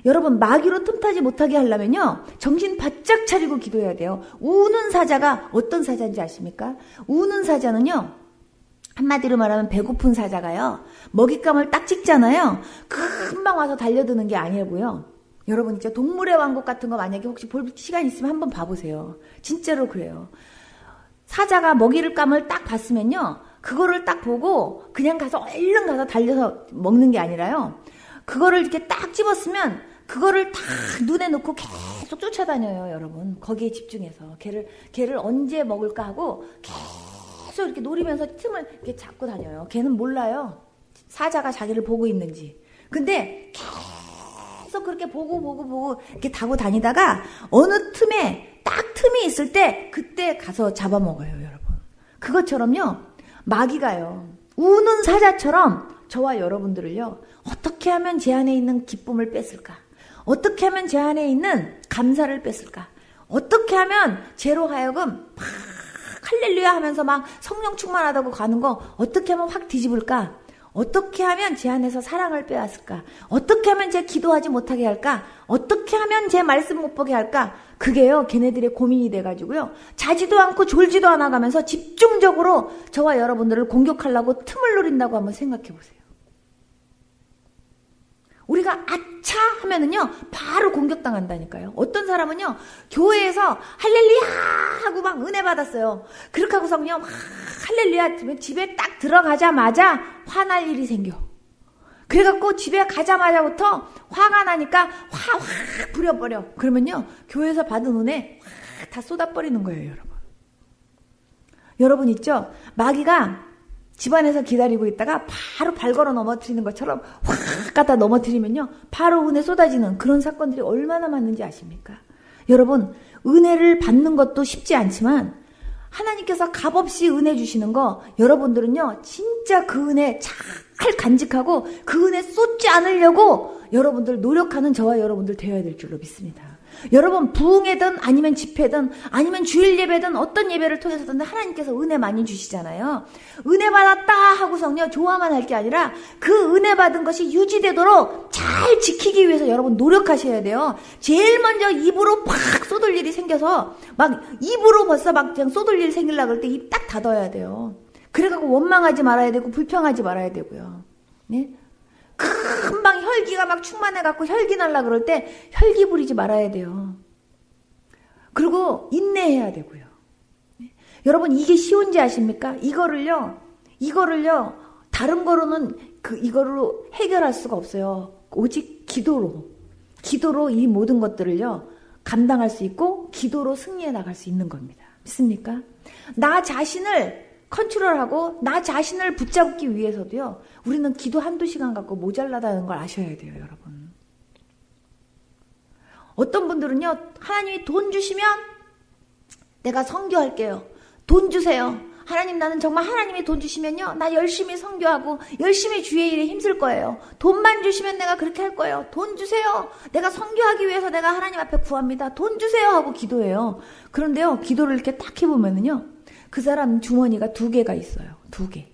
여러분, 마귀로 틈타지 못하게 하려면요, 정신 바짝 차리고 기도해야 돼요. 우는 사자가 어떤 사자인지 아십니까? 우는 사자는요, 한마디로 말하면 배고픈 사자가요, 먹잇감을 딱 찍잖아요. 금방 와서 달려드는 게 아니고요. 여러분, 진짜 동물의 왕국 같은 거 만약에 혹시 볼 시간 있으면 한번 봐보세요. 진짜로 그래요. 사자가 먹잇감을 딱 봤으면요, 그거를 딱 보고 그냥 가서 얼른 가서 달려서 먹는 게 아니라요, 그거를 이렇게 딱 집었으면 그거를 다 눈에 놓고 계속 쫓아다녀요, 여러분. 거기에 집중해서 걔를 언제 먹을까 하고 계속 이렇게 노리면서 틈을 이렇게 잡고 다녀요. 걔는 몰라요, 사자가 자기를 보고 있는지. 근데 계속 그렇게 보고 이렇게 타고 다니다가 어느 틈에 딱 틈이 있을 때 그때 가서 잡아먹어요, 여러분. 그것처럼요, 마귀가요, 우는 사자처럼 저와 여러분들을요, 어떻게 하면 제 안에 있는 기쁨을 뺏을까? 어떻게 하면 제 안에 있는 감사를 뺏을까? 어떻게 하면 제로 하여금 막 할렐루야 하면서 막 성령 충만하다고 가는 거 어떻게 하면 확 뒤집을까? 어떻게 하면 제 안에서 사랑을 빼앗을까? 어떻게 하면 제 기도하지 못하게 할까? 어떻게 하면 제 말씀 못 보게 할까? 그게요, 걔네들의 고민이 돼가지고요, 자지도 않고 졸지도 않아 가면서 집중적으로 저와 여러분들을 공격하려고 틈을 노린다고 한번 생각해 보세요. 우리가 아차 하면은요 바로 공격당한다니까요. 어떤 사람은요 교회에서 할렐루야 하고 막 은혜 받았어요. 그렇게 하고서는요 막 할렐루야 집에 딱 들어가자마자 화날 일이 생겨. 그래갖고 집에 가자마자부터 화가 나니까 확 부려버려. 그러면요 교회에서 받은 은혜 확 다 쏟아버리는 거예요, 여러분. 여러분 있죠? 마귀가 집안에서 기다리고 있다가 바로 발 걸어 넘어뜨리는 것처럼 확 갖다 넘어뜨리면요 바로 은혜 쏟아지는 그런 사건들이 얼마나 많은지 아십니까? 여러분, 은혜를 받는 것도 쉽지 않지만 하나님께서 값없이 은혜 주시는 거, 여러분들은요 진짜 그 은혜 잘 간직하고 그 은혜 쏟지 않으려고 여러분들 노력하는 저와 여러분들 되어야 될 줄로 믿습니다. 여러분, 부흥회든 아니면 집회든 아니면 주일 예배든 어떤 예배를 통해서든 하나님께서 은혜 많이 주시잖아요. 은혜 받았다 하고서는요 좋아만 할 게 아니라 그 은혜 받은 것이 유지되도록 잘 지키기 위해서 여러분 노력하셔야 돼요. 제일 먼저 입으로 팍 쏟을 일이 생겨서 막 입으로 벌써 막 그냥 쏟을 일이 생기려고 할 때 입 딱 닫아야 돼요. 그래갖고 원망하지 말아야 되고 불평하지 말아야 되고요. 네? 금방 혈기가 막 충만해갖고 혈기 날라 그럴 때 혈기 부리지 말아야 돼요. 그리고 인내해야 되고요. 여러분, 이게 쉬운지 아십니까? 이거를요 다른 거로는 이거로 해결할 수가 없어요. 오직 기도로 이 모든 것들을요 감당할 수 있고 기도로 승리해 나갈 수 있는 겁니다. 믿습니까? 나 자신을 컨트롤하고 나 자신을 붙잡기 위해서도요 우리는 기도 한두 시간 갖고 모자라다는 걸 아셔야 돼요, 여러분. 어떤 분들은요, 하나님이 돈 주시면 내가 선교할게요. 돈 주세요. 하나님, 나는 정말 하나님이 돈 주시면요, 나 열심히 선교하고 열심히 주의 일에 힘쓸 거예요. 돈만 주시면 내가 그렇게 할 거예요. 돈 주세요. 내가 선교하기 위해서 내가 하나님 앞에 구합니다. 돈 주세요 하고 기도해요. 그런데요, 기도를 이렇게 딱 해보면은요, 그 사람 주머니가 2개가 있어요. 2개.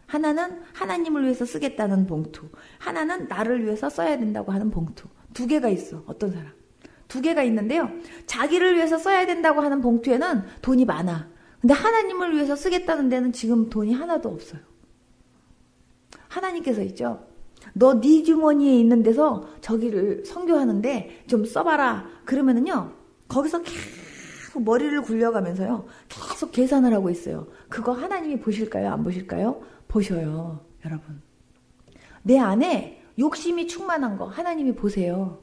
하나는 하나님을 위해서 쓰겠다는 봉투, 하나는 나를 위해서 써야 된다고 하는 봉투. 2개가 있어. 어떤 사람 2개가 있는데요, 자기를 위해서 써야 된다고 하는 봉투에는 돈이 많아. 근데 하나님을 위해서 쓰겠다는 데는 지금 돈이 하나도 없어요. 하나님께서 있죠, 너 네 주머니에 있는 데서 저기를 선교하는데 좀 써봐라. 그러면은요, 거기서 계속 머리를 굴려가면서요, 계속 계산을 하고 있어요. 그거 하나님이 보실까요? 안 보실까요? 보셔요. 여러분, 내 안에 욕심이 충만한 거 하나님이 보세요.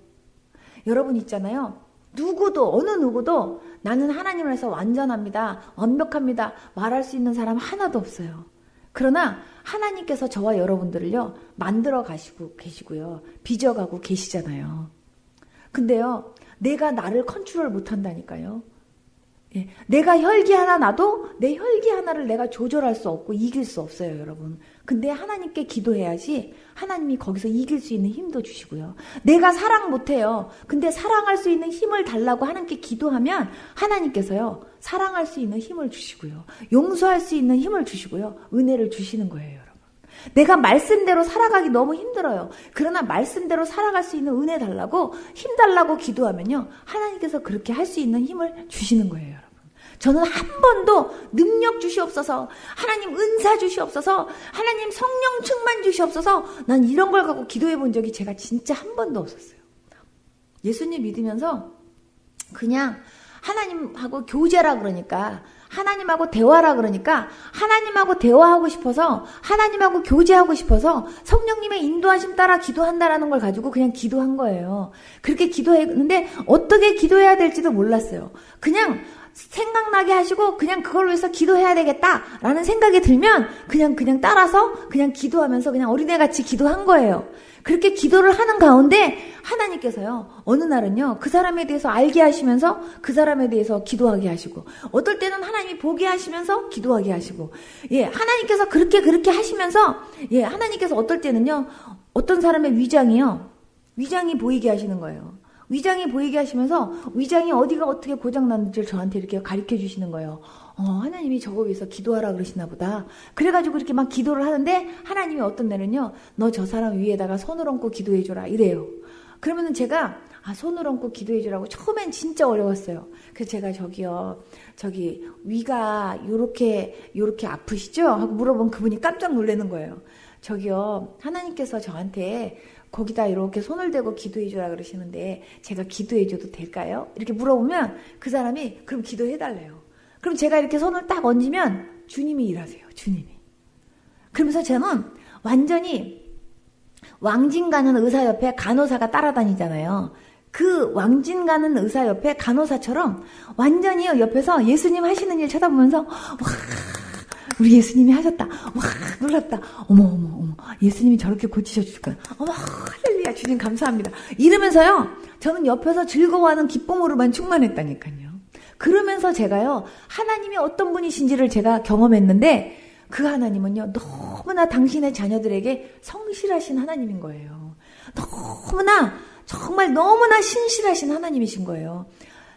여러분 있잖아요, 누구도, 어느 누구도 나는 하나님을 해서 완전합니다, 완벽합니다 말할 수 있는 사람 하나도 없어요. 그러나 하나님께서 저와 여러분들을요, 만들어 가시고 계시고요, 빚어가고 계시잖아요. 근데요, 내가 나를 컨트롤 못한다니까요. 예, 내가 혈기 하나 나도 내 혈기 하나를 내가 조절할 수 없고 이길 수 없어요, 여러분. 근데 하나님께 기도해야지 하나님이 거기서 이길 수 있는 힘도 주시고요. 내가 사랑 못해요. 근데 사랑할 수 있는 힘을 달라고 하나님께 기도하면 하나님께서요, 사랑할 수 있는 힘을 주시고요, 용서할 수 있는 힘을 주시고요, 은혜를 주시는 거예요, 여러분. 내가 말씀대로 살아가기 너무 힘들어요. 그러나 말씀대로 살아갈 수 있는 은혜 달라고, 힘 달라고 기도하면요, 하나님께서 그렇게 할 수 있는 힘을 주시는 거예요, 여러분. 저는 한 번도 능력 주시옵소서, 하나님 은사 주시옵소서, 하나님 성령 충만 주시옵소서, 난 이런 걸 갖고 기도해 본 적이 제가 진짜 한 번도 없었어요. 예수님 믿으면서 그냥 하나님하고 교제라 그러니까, 하나님하고 대화라 그러니까, 하나님하고 대화하고 싶어서, 하나님하고 교제하고 싶어서 성령님의 인도하심 따라 기도한다라는 걸 가지고 그냥 기도한 거예요. 그렇게 기도했는데 어떻게 기도해야 될지도 몰랐어요. 그냥 생각나게 하시고 그냥 그걸 위해서 기도해야 되겠다라는 생각이 들면 그냥 따라서 그냥 기도하면서 그냥 어린애같이 기도한 거예요. 그렇게 기도를 하는 가운데 하나님께서요, 어느 날은요, 그 사람에 대해서 알게 하시면서 그 사람에 대해서 기도하게 하시고, 어떨 때는 하나님이 보게 하시면서 기도하게 하시고, 예, 하나님께서 그렇게 하시면서, 예, 하나님께서 어떨 때는요, 어떤 사람의 위장이 보이게 하시는 거예요. 위장이 보이게 하시면서 위장이 어디가 어떻게 고장났는지를 저한테 이렇게 가르쳐 주시는 거예요. 하나님이 저거 위해서 기도하라 그러시나 보다. 그래가지고 이렇게 막 기도를 하는데 하나님이 어떤 날은요, 너 저 사람 위에다가 손을 얹고 기도해줘라 이래요. 그러면은 제가 손을 얹고 기도해주라고 처음엔 진짜 어려웠어요. 그래서 제가 저기 위가 요렇게 아프시죠? 하고 물어본 그분이 깜짝 놀라는 거예요. 저기요, 하나님께서 저한테 거기다 이렇게 손을 대고 기도해주라 그러시는데 제가 기도해줘도 될까요? 이렇게 물어보면 그 사람이 그럼 기도해달래요. 그럼 제가 이렇게 손을 딱 얹으면 주님이 일하세요. 주님이. 그러면서 저는 완전히 왕진 가는 의사 옆에 간호사가 따라다니잖아요. 그 왕진 가는 의사 옆에 간호사처럼 완전히 옆에서 예수님 하시는 일 쳐다보면서 와, 우리 예수님이 하셨다. 와, 놀랍다. 어머. 예수님이 저렇게 고치셔줄까. 어머, 할렐루야, 주님 감사합니다. 이러면서요, 저는 옆에서 즐거워하는 기쁨으로만 충만했다니까요. 그러면서 제가요, 하나님이 어떤 분이신지를 제가 경험했는데, 그 하나님은요, 너무나 당신의 자녀들에게 성실하신 하나님인 거예요. 정말 너무나 신실하신 하나님이신 거예요.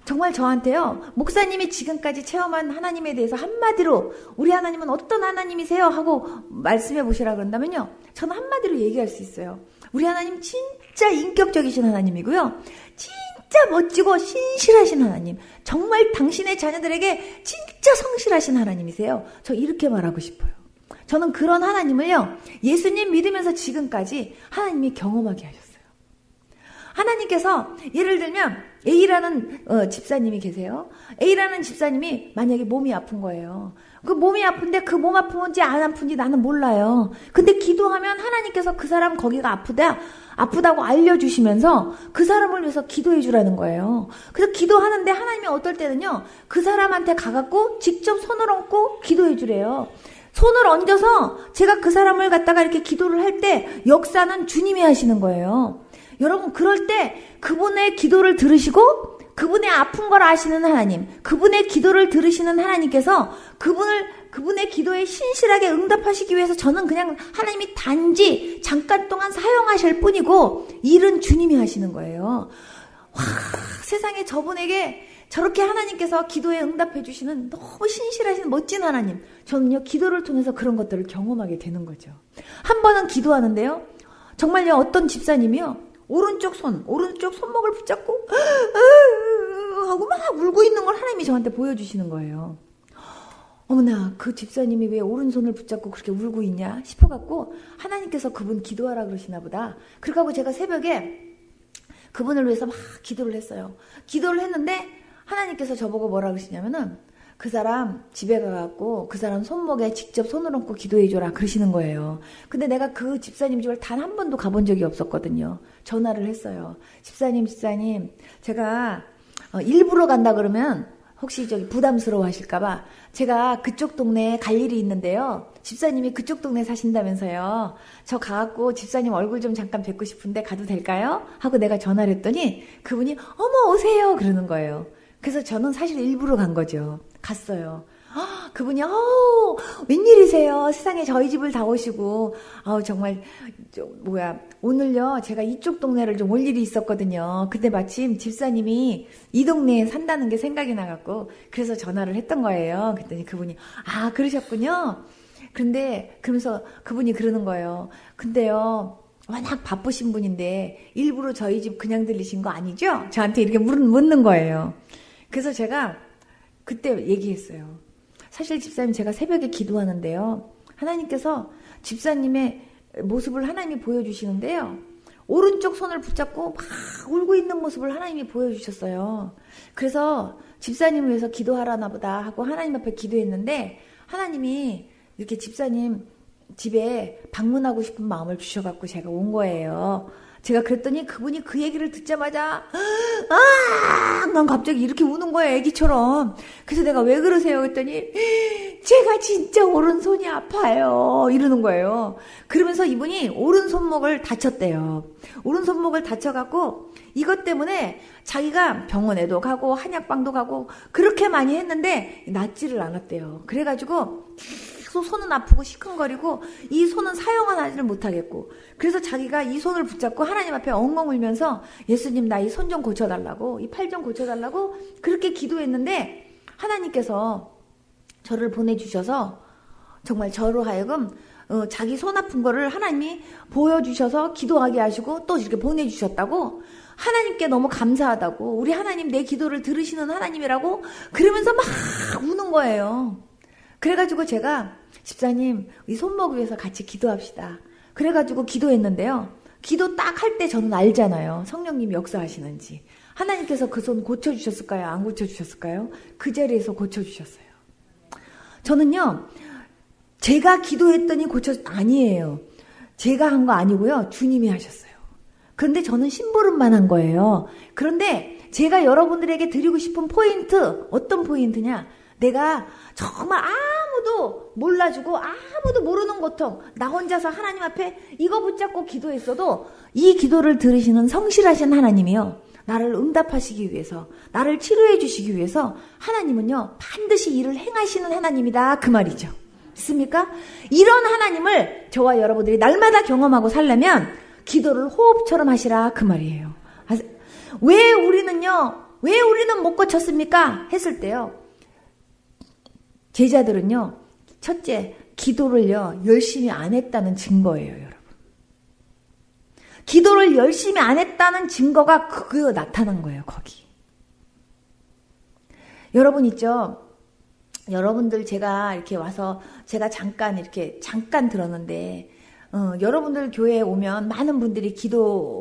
정말 저한테요, 목사님이 지금까지 체험한 하나님에 대해서 한마디로 우리 하나님은 어떤 하나님이세요? 하고 말씀해 보시라 그런다면요, 저는 한마디로 얘기할 수 있어요. 우리 하나님 진짜 인격적이신 하나님이고요, 진짜 멋지고 신실하신 하나님, 정말 당신의 자녀들에게 진짜 성실하신 하나님이세요. 저 이렇게 말하고 싶어요. 저는 그런 하나님을요, 예수님 믿으면서 지금까지 하나님이 경험하게 하셨어요. 하나님께서 예를 들면 A라는 집사님이 계세요. A라는 집사님이 만약에 몸이 아픈 거예요. 그 몸이 아픈데 그 몸 아픈지 안 아픈지 나는 몰라요. 근데 기도하면 하나님께서 그 사람 거기가 아프다고 알려주시면서 그 사람을 위해서 기도해 주라는 거예요. 그래서 기도하는데 하나님이 어떨 때는요, 그 사람한테 가갖고 직접 손을 얹고 기도해 주래요. 손을 얹어서 제가 그 사람을 갖다가 이렇게 기도를 할 때 역사는 주님이 하시는 거예요. 여러분, 그럴 때 그분의 기도를 들으시고 그분의 아픈 걸 아시는 하나님, 그분의 기도를 들으시는 하나님께서 그분의 기도에 신실하게 응답하시기 위해서 저는 그냥 하나님이 단지 잠깐 동안 사용하실 뿐이고 일은 주님이 하시는 거예요. 와, 세상에 저분에게 저렇게 하나님께서 기도에 응답해 주시는 너무 신실하신 멋진 하나님. 저는요, 기도를 통해서 그런 것들을 경험하게 되는 거죠. 한 번은 기도하는데요, 정말요, 어떤 집사님이요, 오른쪽 손목을 붙잡고 하고 막 울고 있는 걸 하나님이 저한테 보여주시는 거예요. 어머나, 그 집사님이 왜 오른손을 붙잡고 그렇게 울고 있냐 싶어갖고 하나님께서 그분 기도하라 그러시나 보다. 그래갖고 제가 새벽에 그분을 위해서 막 기도를 했어요. 기도를 했는데 하나님께서 저보고 뭐라 그러시냐면은 그 사람 집에 가갖고 그 사람 손목에 직접 손을 얹고 기도해줘라 그러시는 거예요. 근데 내가 그 집사님 집을 단 한 번도 가본 적이 없었거든요. 전화를 했어요. 집사님, 제가 일부러 간다 그러면 혹시 부담스러워 하실까봐 제가 그쪽 동네에 갈 일이 있는데요. 집사님이 그쪽 동네 사신다면서요. 저 가갖고 집사님 얼굴 좀 잠깐 뵙고 싶은데 가도 될까요? 하고 내가 전화를 했더니 그분이 어머 오세요 그러는 거예요. 그래서 저는 사실 일부러 간 거죠. 갔어요. 그분이 웬일이세요? 세상에 저희 집을 다 오시고 정말 오늘요 제가 이쪽 동네를 좀 올 일이 있었거든요. 근데 마침 집사님이 이 동네에 산다는 게 생각이 나갖고 그래서 전화를 했던 거예요. 그랬더니 그분이 그러셨군요. 근데 그러면서 그분이 그러는 거예요. 근데요 워낙 바쁘신 분인데 일부러 저희 집 그냥 들리신 거 아니죠? 저한테 이렇게 묻는 거예요. 그래서 제가 그때 얘기했어요. 사실 집사님, 제가 새벽에 기도하는데요, 하나님께서 집사님의 모습을 하나님이 보여주시는데요, 오른쪽 손을 붙잡고 막 울고 있는 모습을 하나님이 보여주셨어요. 그래서 집사님을 위해서 기도하라나 보다 하고 하나님 앞에 기도했는데 하나님이 이렇게 집사님 집에 방문하고 싶은 마음을 주셔갖고 제가 온 거예요. 제가 그랬더니 그분이 그 얘기를 듣자마자 난 갑자기 이렇게 우는 거예요, 애기처럼. 그래서 내가 왜 그러세요? 그랬더니 제가 진짜 오른손이 아파요 이러는 거예요. 그러면서 이분이 오른손목을 다쳤대요. 오른손목을 다쳐갖고 이것 때문에 자기가 병원에도 가고 한약방도 가고 그렇게 많이 했는데 낫지를 않았대요. 그래가지고 계속 손은 아프고 시큰거리고 이 손은 사용하지를 못하겠고, 그래서 자기가 이 손을 붙잡고 하나님 앞에 엉엉 울면서 예수님 나 이 손 좀 고쳐달라고, 이 팔 좀 고쳐달라고 그렇게 기도했는데 하나님께서 저를 보내주셔서 정말 저로 하여금 자기 손 아픈 거를 하나님이 보여주셔서 기도하게 하시고 또 이렇게 보내주셨다고, 하나님께 너무 감사하다고, 우리 하나님 내 기도를 들으시는 하나님이라고 그러면서 막 우는 거예요. 그래가지고 제가 집사님 이 손목 위해서 같이 기도합시다. 그래가지고 기도했는데요. 기도 딱 할 때 저는 알잖아요. 성령님이 역사하시는지. 하나님께서 그 손 고쳐주셨을까요? 안 고쳐주셨을까요? 그 자리에서 고쳐주셨어요. 저는요, 제가 기도했더니 아니에요. 제가 한 거 아니고요. 주님이 하셨어요. 그런데 저는 심부름만 한 거예요. 그런데 제가 여러분들에게 드리고 싶은 포인트, 어떤 포인트냐? 내가 정말 아무도 몰라주고 아무도 모르는 고통, 나 혼자서 하나님 앞에 이거 붙잡고 기도했어도 이 기도를 들으시는 성실하신 하나님이요, 나를 응답하시기 위해서, 나를 치료해 주시기 위해서 하나님은요 반드시 일을 행하시는 하나님이다, 그 말이죠. 믿습니까? 이런 하나님을 저와 여러분들이 날마다 경험하고 살려면 기도를 호흡처럼 하시라, 그 말이에요. 왜 우리는 못 고쳤습니까? 했을 때요, 제자들은요, 첫째, 기도를요 열심히 안 했다는 증거예요, 여러분. 기도를 열심히 안 했다는 증거가 그거 나타난 거예요, 거기. 여러분 있죠? 여러분들 제가 이렇게 와서 제가 잠깐 들었는데, 여러분들 교회에 오면 많은 분들이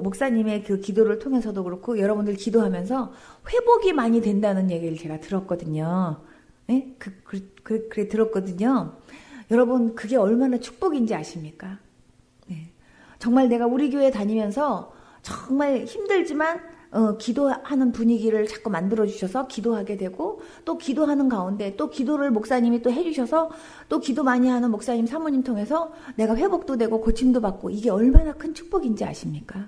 목사님의 그 기도를 통해서도 그렇고 여러분들 기도하면서 회복이 많이 된다는 얘기를 제가 들었거든요. 네? 그래 들었거든요. 여러분, 그게 얼마나 축복인지 아십니까? 네. 정말 내가 우리 교회 다니면서 정말 힘들지만 기도하는 분위기를 자꾸 만들어주셔서 기도하게 되고, 또 기도하는 가운데 또 기도를 목사님이 또 해주셔서 또 기도 많이 하는 목사님 사모님 통해서 내가 회복도 되고 고침도 받고, 이게 얼마나 큰 축복인지 아십니까?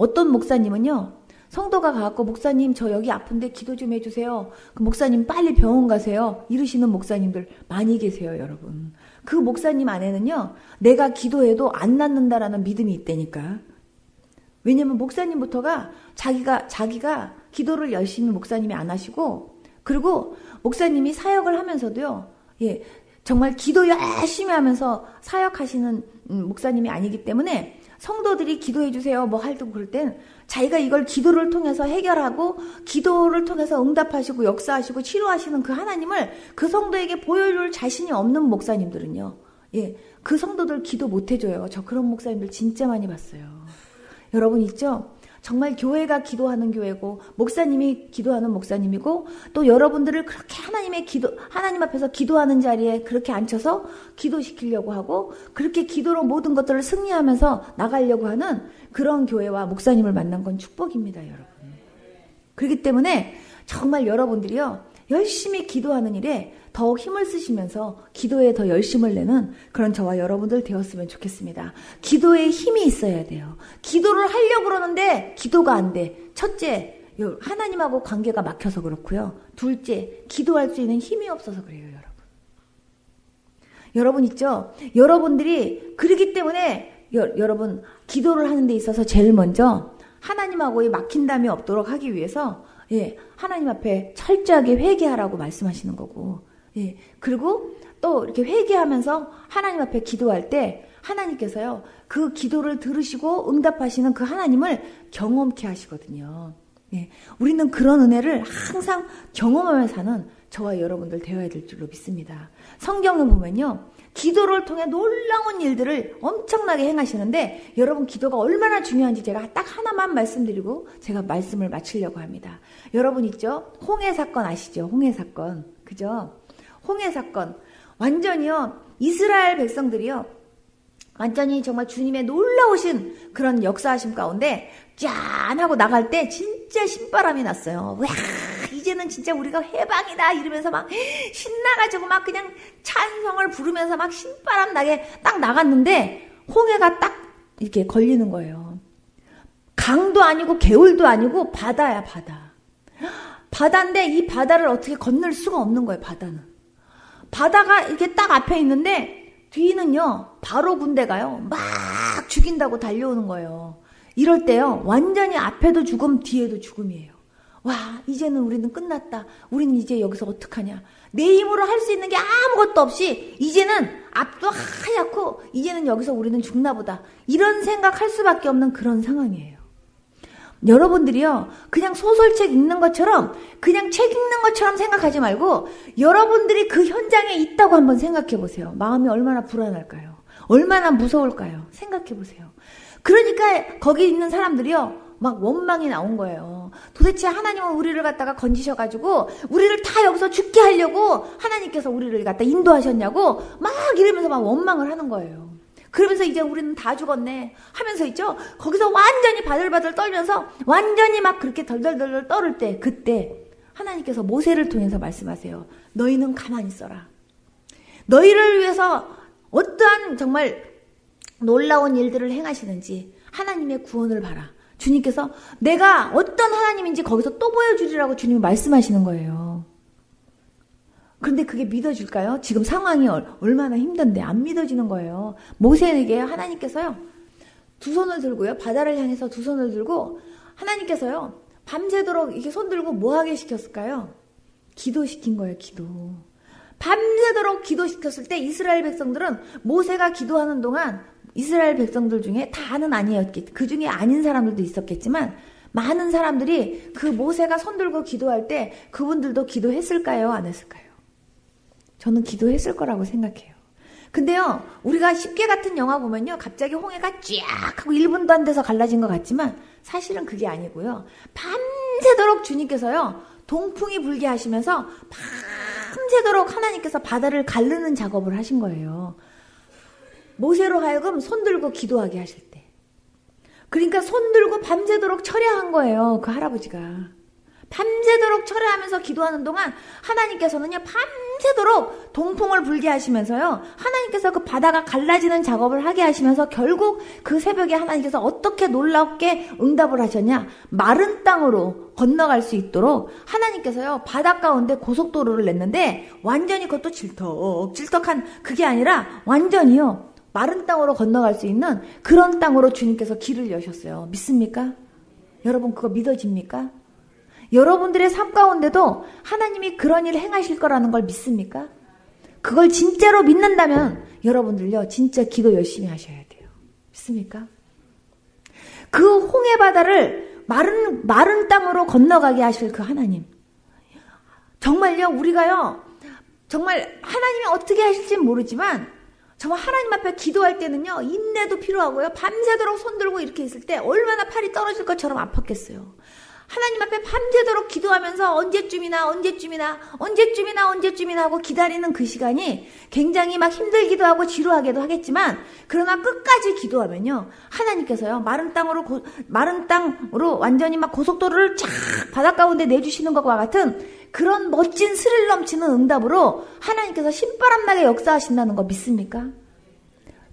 어떤 목사님은요, 성도가 가갖고 목사님 저 여기 아픈데 기도 좀 해주세요. 그 목사님 빨리 병원 가세요. 이러시는 목사님들 많이 계세요, 여러분. 그 목사님 안에는요, 내가 기도해도 안 낫는다라는 믿음이 있다니까. 왜냐면 목사님부터가 자기가 기도를 열심히 목사님이 안 하시고, 그리고 목사님이 사역을 하면서도요, 예, 정말 기도 열심히 하면서 사역하시는 목사님이 아니기 때문에 성도들이 기도해 주세요 뭐 할 때 그럴 땐 자기가 이걸 기도를 통해서 해결하고 기도를 통해서 응답하시고 역사하시고 치료하시는 그 하나님을 그 성도에게 보여줄 자신이 없는 목사님들은요, 예, 그 성도들 기도 못 해줘요. 저 그런 목사님들 진짜 많이 봤어요. 여러분 있죠? 정말 교회가 기도하는 교회고 목사님이 기도하는 목사님이고 또 여러분들을 그렇게 하나님 앞에서 기도하는 자리에 그렇게 앉혀서 기도시키려고 하고 그렇게 기도로 모든 것들을 승리하면서 나가려고 하는 그런 교회와 목사님을 만난 건 축복입니다, 여러분. 그렇기 때문에 정말 여러분들이요, 열심히 기도하는 일에 더욱 힘을 쓰시면서 기도에 더 열심을 내는 그런 저와 여러분들 되었으면 좋겠습니다. 기도에 힘이 있어야 돼요. 기도를 하려고 그러는데 기도가 안 돼. 첫째, 하나님하고 관계가 막혀서 그렇고요. 둘째, 기도할 수 있는 힘이 없어서 그래요, 여러분. 여러분 있죠? 여러분들이 그러기 때문에 여러분 기도를 하는 데 있어서 제일 먼저 하나님하고의 막힌담이 없도록 하기 위해서, 예, 하나님 앞에 철저하게 회개하라고 말씀하시는 거고, 예, 그리고 또 이렇게 회개하면서 하나님 앞에 기도할 때 하나님께서요, 그 기도를 들으시고 응답하시는 그 하나님을 경험케 하시거든요. 예, 우리는 그런 은혜를 항상 경험하며 사는 저와 여러분들 되어야 될 줄로 믿습니다. 성경을 보면요, 기도를 통해 놀라운 일들을 엄청나게 행하시는데 여러분 기도가 얼마나 중요한지 제가 딱 하나만 말씀드리고 제가 말씀을 마치려고 합니다. 여러분 있죠? 홍해 사건 아시죠? 홍해 사건. 그죠? 홍해 사건. 완전히요, 이스라엘 백성들이요, 완전히 정말 주님의 놀라우신 그런 역사하심 가운데 짠 하고 나갈 때 진짜 신바람이 났어요. 와, 이제는 진짜 우리가 해방이다 이러면서 막 신나가지고 막 그냥 찬성을 부르면서 막 신바람 나게 딱 나갔는데 홍해가 딱 이렇게 걸리는 거예요. 강도 아니고 개울도 아니고 바다야, 바다. 바다인데 이 바다를 어떻게 건널 수가 없는 거예요, 바다는. 바다가 이렇게 딱 앞에 있는데 뒤는요, 바로 군대가요, 막 죽인다고 달려오는 거예요. 이럴 때요, 완전히 앞에도 죽음, 뒤에도 죽음이에요. 와, 이제는 우리는 끝났다. 우리는 이제 여기서 어떡하냐. 내 힘으로 할 수 있는 게 아무것도 없이, 이제는 앞도 하얗고, 이제는 여기서 우리는 죽나 보다. 이런 생각할 수밖에 없는 그런 상황이에요. 여러분들이요, 그냥 소설책 읽는 것처럼, 그냥 책 읽는 것처럼 생각하지 말고, 여러분들이 그 현장에 있다고 한번 생각해 보세요. 마음이 얼마나 불안할까요? 얼마나 무서울까요? 생각해 보세요. 그러니까 거기 있는 사람들이요, 막 원망이 나온 거예요. 도대체 하나님은 우리를 갖다가 건지셔가지고 우리를 다 여기서 죽게 하려고 하나님께서 우리를 갖다 인도하셨냐고 막 이러면서 막 원망을 하는 거예요. 그러면서 이제 우리는 다 죽었네 하면서 있죠. 거기서 완전히 바들바들 떨면서 완전히 막 그렇게 덜덜덜 떨을 때, 그때 하나님께서 모세를 통해서 말씀하세요. 너희는 가만히 있어라. 너희를 위해서 어떠한 정말 놀라운 일들을 행하시는지 하나님의 구원을 봐라. 주님께서 내가 어떤 하나님인지 거기서 또 보여주리라고 주님이 말씀하시는 거예요. 그런데 그게 믿어질까요? 지금 상황이 얼마나 힘든데 안 믿어지는 거예요. 모세에게 하나님께서요, 두 손을 들고요, 바다를 향해서 두 손을 들고 하나님께서요, 밤새도록 이렇게 손 들고 뭐 하게 시켰을까요? 기도시킨 거예요, 기도. 밤새도록 기도시켰을 때 이스라엘 백성들은 모세가 기도하는 동안 이스라엘 백성들 중에 다는 아니었겠지. 그 중에 아닌 사람들도 있었겠지만 많은 사람들이 그 모세가 손 들고 기도할 때 그분들도 기도했을까요? 안 했을까요? 저는 기도했을 거라고 생각해요. 근데요, 우리가 10개 같은 영화 보면요, 갑자기 홍해가 쫙 하고 1분도 안 돼서 갈라진 것 같지만 사실은 그게 아니고요. 밤새도록 주님께서요, 동풍이 불게 하시면서 밤새도록 하나님께서 바다를 가르는 작업을 하신 거예요. 모세로 하여금 손 들고 기도하게 하실 때. 그러니까 손 들고 밤새도록 철야한 거예요, 그 할아버지가. 밤새도록 철야하면서 기도하는 동안 하나님께서는요, 밤새도록 동풍을 불게 하시면서요. 하나님께서 그 바다가 갈라지는 작업을 하게 하시면서 결국 그 새벽에 하나님께서 어떻게 놀랍게 응답을 하셨냐. 마른 땅으로 건너갈 수 있도록 하나님께서요. 바다 가운데 고속도로를 냈는데 완전히 그것도 질떡질떡한 그게 아니라 완전히요. 마른 땅으로 건너갈 수 있는 그런 땅으로 주님께서 길을 여셨어요. 믿습니까? 여러분 그거 믿어집니까? 여러분들의 삶 가운데도 하나님이 그런 일을 행하실 거라는 걸 믿습니까? 그걸 진짜로 믿는다면 여러분들요 진짜 기도 열심히 하셔야 돼요. 믿습니까? 그 홍해 바다를 마른 땅으로 건너가게 하실 그 하나님. 정말요 우리가요 정말 하나님이 어떻게 하실지는 모르지만 정말 하나님 앞에 기도할 때는요 인내도 필요하고요 밤새도록 손 들고 이렇게 있을 때 얼마나 팔이 떨어질 것처럼 아팠겠어요. 하나님 앞에 밤새도록 기도하면서 언제쯤이나 하고 기다리는 그 시간이 굉장히 막 힘들기도 하고 지루하기도 하겠지만 그러나 끝까지 기도하면요 하나님께서요 마른 땅으로 완전히 막 고속도로를 쫙 바닷 가운데 내주시는 것과 같은 그런 멋진 스릴 넘치는 응답으로 하나님께서 신바람나게 역사하신다는 거 믿습니까?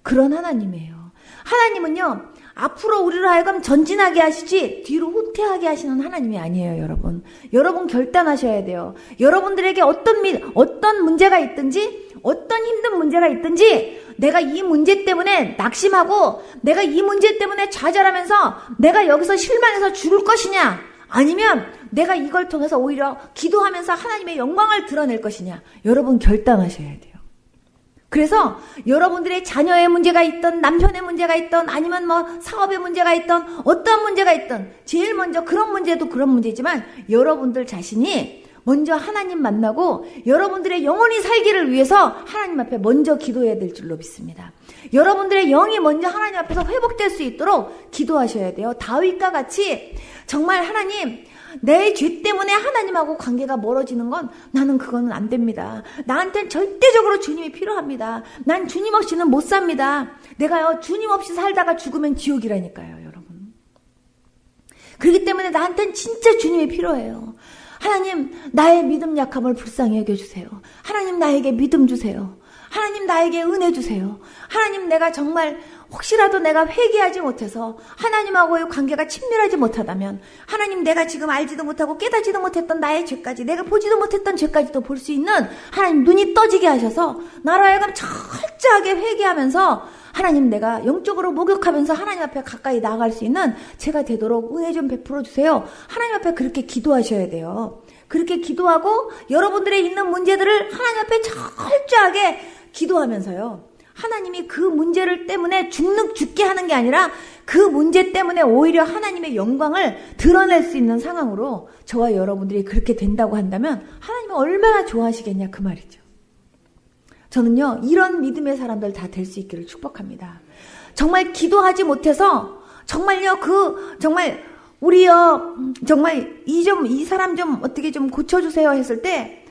그런 하나님이에요. 하나님은요 앞으로 우리를 하여금 전진하게 하시지 뒤로 후퇴하게 하시는 하나님이 아니에요. 여러분 결단하셔야 돼요. 여러분들에게 어떤 문제가 있든지 어떤 힘든 문제가 있든지 내가 이 문제 때문에 낙심하고 내가 이 문제 때문에 좌절하면서 내가 여기서 실망해서 죽을 것이냐 아니면 내가 이걸 통해서 오히려 기도하면서 하나님의 영광을 드러낼 것이냐 여러분 결단하셔야 돼요. 그래서 여러분들의 자녀의 문제가 있던 남편의 문제가 있던 아니면 뭐 사업의 문제가 있던 어떤 문제가 있던 제일 먼저 그런 문제도 그런 문제지만 여러분들 자신이 먼저 하나님 만나고 여러분들의 영혼이 살기를 위해서 하나님 앞에 먼저 기도해야 될 줄로 믿습니다. 여러분들의 영이 먼저 하나님 앞에서 회복될 수 있도록 기도하셔야 돼요. 다윗과 같이 정말 하나님 내 죄 때문에 하나님하고 관계가 멀어지는 건 나는 그거는 안 됩니다. 나한테는 절대적으로 주님이 필요합니다. 난 주님 없이는 못 삽니다. 내가요 주님 없이 살다가 죽으면 지옥이라니까요 여러분. 그렇기 때문에 나한테는 진짜 주님이 필요해요. 하나님 나의 믿음 약함을 불쌍히 여겨주세요. 하나님 나에게 믿음 주세요. 하나님 나에게 은혜 주세요. 하나님 내가 정말 혹시라도 내가 회개하지 못해서 하나님하고의 관계가 친밀하지 못하다면 하나님 내가 지금 알지도 못하고 깨닫지도 못했던 나의 죄까지 내가 보지도 못했던 죄까지도 볼 수 있는 하나님 눈이 떠지게 하셔서 나로 하여금 철저하게 회개하면서 하나님 내가 영적으로 목욕하면서 하나님 앞에 가까이 나아갈 수 있는 제가 되도록 은혜 좀 베풀어 주세요. 하나님 앞에 그렇게 기도하셔야 돼요. 그렇게 기도하고 여러분들의 있는 문제들을 하나님 앞에 철저하게 기도하면서요. 하나님이 그 문제를 때문에 죽게 하는 게 아니라 그 문제 때문에 오히려 하나님의 영광을 드러낼 수 있는 상황으로 저와 여러분들이 그렇게 된다고 한다면 하나님은 얼마나 좋아하시겠냐 그 말이죠. 저는요 이런 믿음의 사람들 다 될 수 있기를 축복합니다. 정말 기도하지 못해서 정말요 정말 우리요 정말 이 사람 좀 어떻게 좀 고쳐주세요 했을 때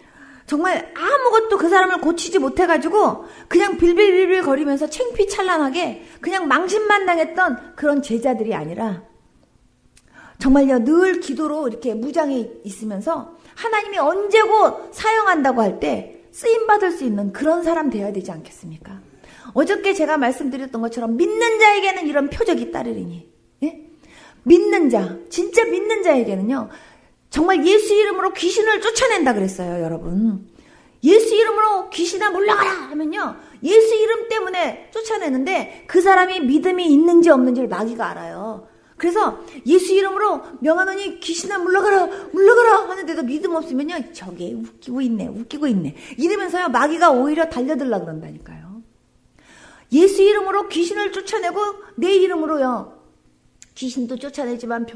정말 아무것도 그 사람을 고치지 못해가지고 그냥 빌빌빌빌 거리면서 창피찬란하게 그냥 망신만 당했던 그런 제자들이 아니라 정말요 늘 기도로 이렇게 무장해 있으면서 하나님이 언제고 사용한다고 할 때 쓰임받을 수 있는 그런 사람 되어야 되지 않겠습니까? 어저께 제가 말씀드렸던 것처럼 믿는 자에게는 이런 표적이 따르리니 예? 진짜 믿는 자에게는요 정말 예수 이름으로 귀신을 쫓아낸다 그랬어요, 여러분. 예수 이름으로 귀신아 물러가라 하면요. 예수 이름 때문에 쫓아내는데 그 사람이 믿음이 있는지 없는지를 마귀가 알아요. 그래서 예수 이름으로 명하노니 귀신아 물러가라 하는데도 믿음 없으면요. 저게 웃기고 있네. 이러면서요. 마귀가 오히려 달려들라 그런다니까요. 예수 이름으로 귀신을 쫓아내고 내 이름으로요. 귀신도 쫓아내지만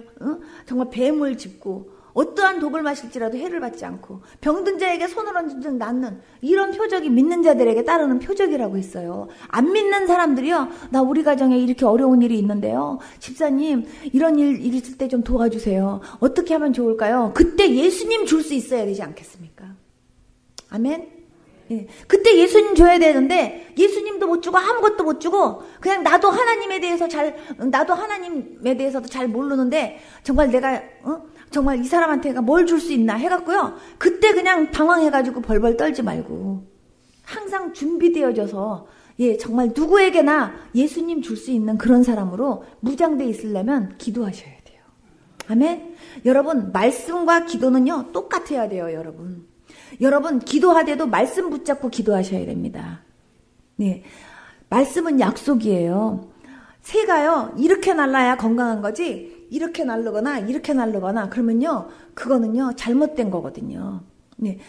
정말 뱀을 짚고 어떠한 독을 마실지라도 해를 받지 않고 병든 자에게 손을 얹은 낫는 이런 표적이 믿는 자들에게 따르는 표적이라고 했어요. 안 믿는 사람들이요. 나 우리 가정에 이렇게 어려운 일이 있는데요. 집사님 이런 일 있을 때 좀 도와주세요. 어떻게 하면 좋을까요? 그때 예수님 줄 수 있어야 되지 않겠습니까? 아멘? 예. 그때 예수님 줘야 되는데 예수님도 못 주고 아무것도 못 주고 그냥 나도 하나님에 대해서도 잘 모르는데 정말 내가 정말 이 사람한테가 뭘 줄 수 있나 해갖고요. 그때 그냥 당황해가지고 벌벌 떨지 말고 항상 준비되어져서 정말 누구에게나 예수님 줄 수 있는 그런 사람으로 무장돼 있으려면 기도하셔야 돼요. 아멘. 여러분 말씀과 기도는요 똑같아야 돼요. 여러분 기도하대도 말씀 붙잡고 기도하셔야 됩니다. 네, 말씀은 약속이에요. 새가요 이렇게 날라야 건강한 거지 이렇게 날르거나 그러면요 그거는요 잘못된 거거든요. 네,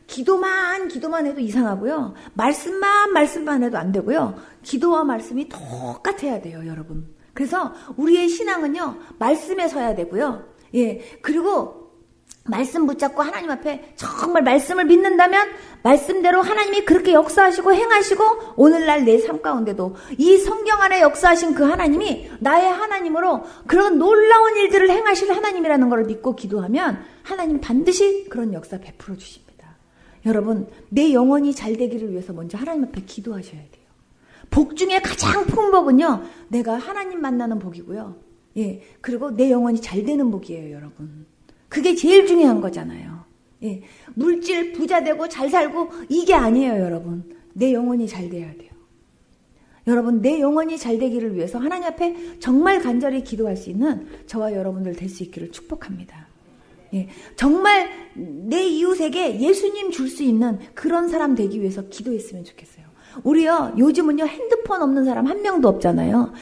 기도만 해도 이상하고요. 말씀만 해도 안 되고요. 기도와 말씀이 똑같아야 돼요, 여러분. 그래서 우리의 신앙은요 말씀에 서야 되고요. 그리고 말씀 붙잡고 하나님 앞에 정말 말씀을 믿는다면 말씀대로 하나님이 그렇게 역사하시고 행하시고 오늘날 내 삶 가운데도 이 성경 안에 역사하신 그 하나님이 나의 하나님으로 그런 놀라운 일들을 행하실 하나님이라는 걸 믿고 기도하면 하나님 반드시 그런 역사 베풀어 주십니다. 여러분 내 영혼이 잘 되기를 위해서 먼저 하나님 앞에 기도하셔야 돼요. 복 중에 가장 큰 복은요 내가 하나님 만나는 복이고요. 그리고 내 영혼이 잘 되는 복이에요, 여러분. 그게 제일 중요한 거잖아요. 물질 부자 되고 잘 살고 이게 아니에요, 여러분. 내 영혼이 잘 돼야 돼요. 여러분 내 영혼이 잘 되기를 위해서 하나님 앞에 정말 간절히 기도할 수 있는 저와 여러분들 될 수 있기를 축복합니다. 정말 내 이웃에게 예수님 줄 수 있는 그런 사람 되기 위해서 기도했으면 좋겠어요. 우리요 요즘은요 핸드폰 없는 사람 한 명도 없잖아요.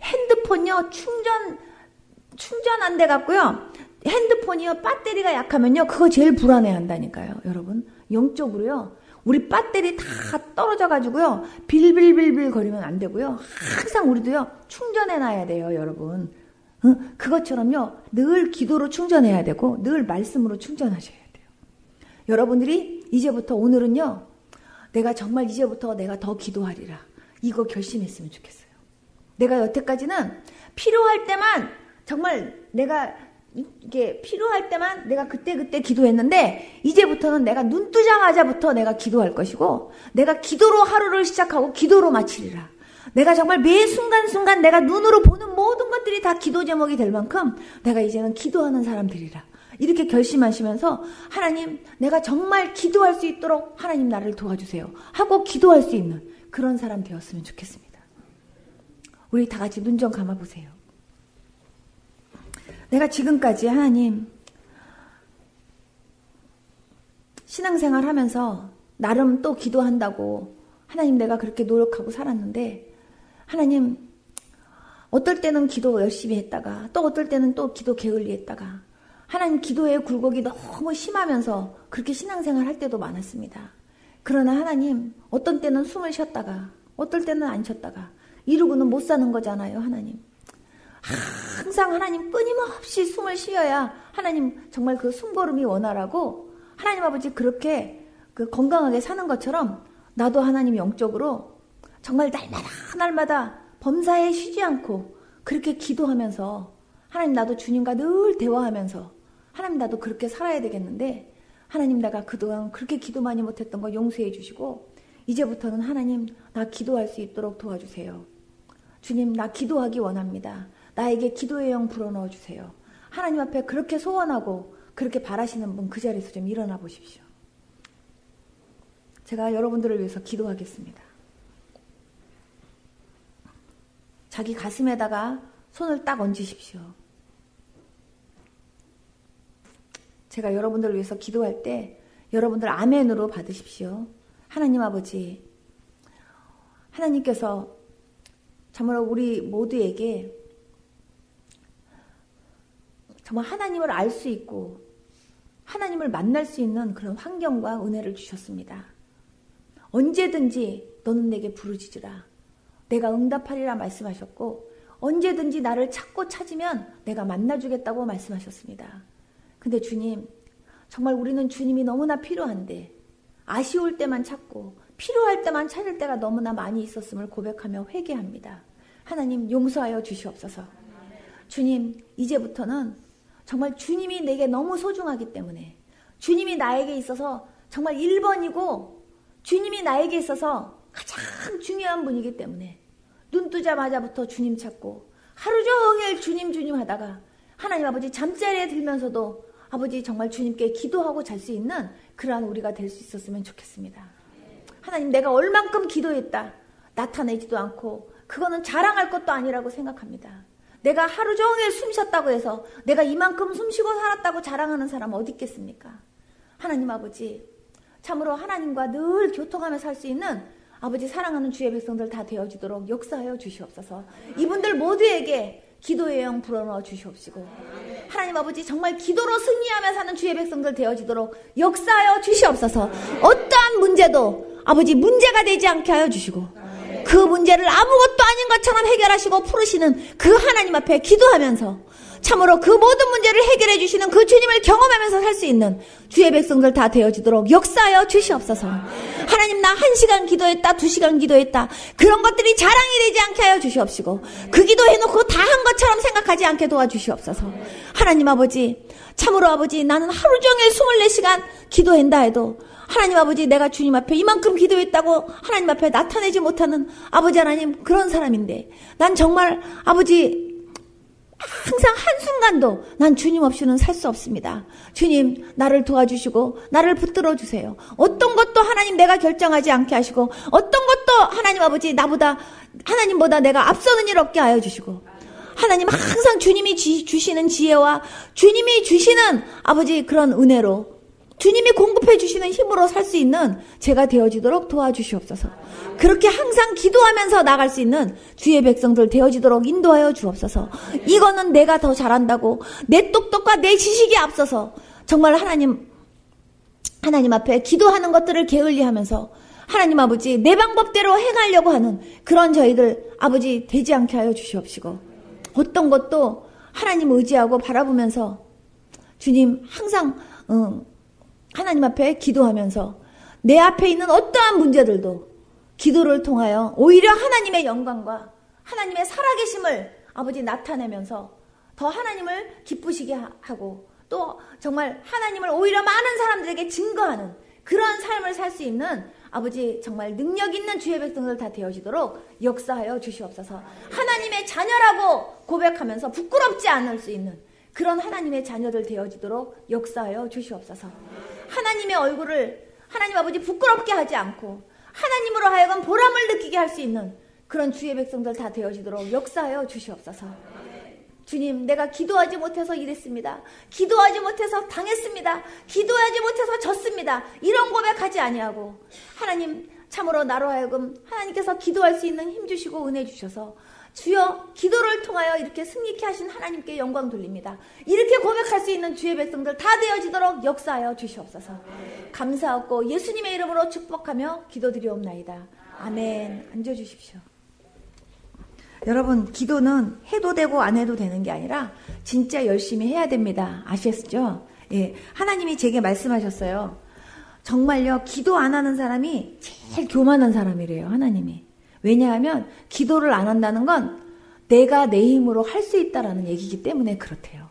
핸드폰요 충전 안 돼 갖고요. 핸드폰이요 배터리가 약하면요 그거 제일 불안해 한다니까요. 여러분 영적으로요 우리 배터리 다 떨어져 가지고요 빌빌빌빌 거리면 안 되고요. 항상 우리도요 충전해 놔야 돼요, 여러분. 그것처럼요 늘 기도로 충전해야 되고 늘 말씀으로 충전하셔야 돼요. 여러분들이 이제부터 오늘은요 내가 정말 이제부터 내가 더 기도하리라 이거 결심했으면 좋겠어요. 내가 여태까지는 필요할 때만 정말 내가 이게 필요할 때만 내가 그때 기도했는데 이제부터는 내가 눈 뜨자마자부터 내가 기도할 것이고 내가 기도로 하루를 시작하고 기도로 마치리라. 내가 정말 매 순간순간 내가 눈으로 보는 모든 것들이 다 기도 제목이 될 만큼 내가 이제는 기도하는 사람 되리라. 이렇게 결심하시면서 하나님 내가 정말 기도할 수 있도록 하나님 나를 도와주세요 하고 기도할 수 있는 그런 사람 되었으면 좋겠습니다. 우리 다 같이 눈 좀 감아보세요. 내가 지금까지 하나님 신앙생활 하면서 나름 또 기도한다고 하나님 내가 그렇게 노력하고 살았는데 하나님 어떨 때는 기도 열심히 했다가 또 어떨 때는 또 기도 게을리 했다가 하나님 기도의 굴곡이 너무 심하면서 그렇게 신앙생활 할 때도 많았습니다. 그러나 하나님 어떤 때는 숨을 쉬었다가 어떨 때는 안 쉬었다가 이러고는 못 사는 거잖아요, 하나님. 항상 하나님 끊임없이 숨을 쉬어야 하나님 정말 그 숨걸음이 원활하고 하나님 아버지 그렇게 건강하게 사는 것처럼 나도 하나님 영적으로 정말 날마다 범사에 쉬지 않고 그렇게 기도하면서 하나님 나도 주님과 늘 대화하면서 하나님 나도 그렇게 살아야 되겠는데 하나님 내가 그동안 그렇게 기도 많이 못했던 거 용서해 주시고 이제부터는 하나님 나 기도할 수 있도록 도와주세요. 주님 나 기도하기 원합니다. 나에게 기도의 영 불어넣어 주세요. 하나님 앞에 그렇게 소원하고 그렇게 바라시는 분 그 자리에서 좀 일어나 보십시오. 제가 여러분들을 위해서 기도하겠습니다. 자기 가슴에다가 손을 딱 얹으십시오. 제가 여러분들을 위해서 기도할 때 여러분들 아멘으로 받으십시오. 하나님 아버지, 하나님께서 정말 우리 모두에게 정말 하나님을 알 수 있고 하나님을 만날 수 있는 그런 환경과 은혜를 주셨습니다. 언제든지 너는 내게 부르짖으라. 내가 응답하리라 말씀하셨고 언제든지 나를 찾고 찾으면 내가 만나주겠다고 말씀하셨습니다. 근데 주님, 정말 우리는 주님이 너무나 필요한데 아쉬울 때만 찾고 필요할 때만 찾을 때가 너무나 많이 있었음을 고백하며 회개합니다. 하나님 용서하여 주시옵소서. 주님, 이제부터는 정말 주님이 내게 너무 소중하기 때문에 주님이 나에게 있어서 정말 1번이고 주님이 나에게 있어서 가장 중요한 분이기 때문에 눈 뜨자마자부터 주님 찾고 하루 종일 주님 주님 하다가 하나님 아버지 잠자리에 들면서도 아버지 정말 주님께 기도하고 잘 수 있는 그러한 우리가 될 수 있었으면 좋겠습니다. 하나님, 내가 얼만큼 기도했다 나타내지도 않고 그거는 자랑할 것도 아니라고 생각합니다. 내가 하루 종일 숨 쉬었다고 해서 내가 이만큼 숨 쉬고 살았다고 자랑하는 사람 어디 있겠습니까? 하나님 아버지, 참으로 하나님과 늘 교통하며 살 수 있는 아버지 사랑하는 주의 백성들 다 되어지도록 역사하여 주시옵소서. 이분들 모두에게 기도의 영 불어넣어 주시옵시고, 하나님 아버지 정말 기도로 승리하며 사는 주의 백성들 되어지도록 역사하여 주시옵소서. 어떠한 문제도 아버지 문제가 되지 않게 하여 주시고, 그 문제를 아무것도 아닌 것처럼 해결하시고 풀으시는 그 하나님 앞에 기도하면서 참으로 그 모든 문제를 해결해 주시는 그 주님을 경험하면서 살 수 있는 주의 백성들 다 되어지도록 역사하여 주시옵소서. 하나님, 나 1시간 기도했다 2시간 기도했다 그런 것들이 자랑이 되지 않게 하여 주시옵시고, 그 기도해놓고 다 한 것처럼 생각하지 않게 도와주시옵소서. 하나님 아버지, 참으로 아버지 나는 하루 종일 24시간 기도한다 해도 하나님 아버지 내가 주님 앞에 이만큼 기도했다고 하나님 앞에 나타내지 못하는 아버지 하나님 그런 사람인데, 난 정말 아버지 항상 한순간도 난 주님 없이는 살 수 없습니다. 주님, 나를 도와주시고 나를 붙들어 주세요. 어떤 것도 하나님 내가 결정하지 않게 하시고, 어떤 것도 하나님 아버지 나보다 하나님보다 내가 앞서는 일 없게 하여 주시고, 하나님 항상 주님이 주시는 지혜와 주님이 주시는 아버지 그런 은혜로 주님이 공급해 주시는 힘으로 살 수 있는 제가 되어지도록 도와주시옵소서. 그렇게 항상 기도하면서 나갈 수 있는 주의 백성들 되어지도록 인도하여 주옵소서. 이거는 내가 더 잘한다고 내 똑똑과 내 지식이 앞서서 정말 하나님 앞에 기도하는 것들을 게을리하면서 하나님 아버지 내 방법대로 행하려고 하는 그런 저희들 아버지 되지 않게 하여 주시옵시고, 어떤 것도 하나님 의지하고 바라보면서 주님 항상 하나님 앞에 기도하면서 내 앞에 있는 어떠한 문제들도 기도를 통하여 오히려 하나님의 영광과 하나님의 살아계심을 아버지 나타내면서 더 하나님을 기쁘시게 하고, 또 정말 하나님을 오히려 많은 사람들에게 증거하는 그런 삶을 살 수 있는 아버지 정말 능력 있는 주의 백성들 다 되어지도록 역사하여 주시옵소서. 하나님의 자녀라고 고백하면서 부끄럽지 않을 수 있는 그런 하나님의 자녀들 되어지도록 역사하여 주시옵소서. 하나님의 얼굴을 하나님 아버지 부끄럽게 하지 않고 하나님으로 하여금 보람을 느끼게 할 수 있는 그런 주의 백성들 다 되어지도록 역사하여 주시옵소서. 주님, 내가 기도하지 못해서 이랬습니다. 기도하지 못해서 당했습니다. 기도하지 못해서 졌습니다. 이런 고백하지 아니하고, 하나님 참으로 나로 하여금 하나님께서 기도할 수 있는 힘 주시고 은혜 주셔서 주여 기도를 통하여 이렇게 승리케 하신 하나님께 영광 돌립니다. 이렇게 고백할 수 있는 주의 백성들 다 되어지도록 역사하여 주시옵소서. 감사하고 예수님의 이름으로 축복하며 기도드리옵나이다. 아멘. 앉아주십시오. 여러분, 기도는 해도 되고 안 해도 되는 게 아니라 진짜 열심히 해야 됩니다. 아시겠죠? 예, 하나님이 제게 말씀하셨어요. 정말요, 기도 안 하는 사람이 제일 교만한 사람이래요, 하나님이. 왜냐하면 기도를 안 한다는 건 내가 내 힘으로 할 수 있다라는 얘기이기 때문에 그렇대요.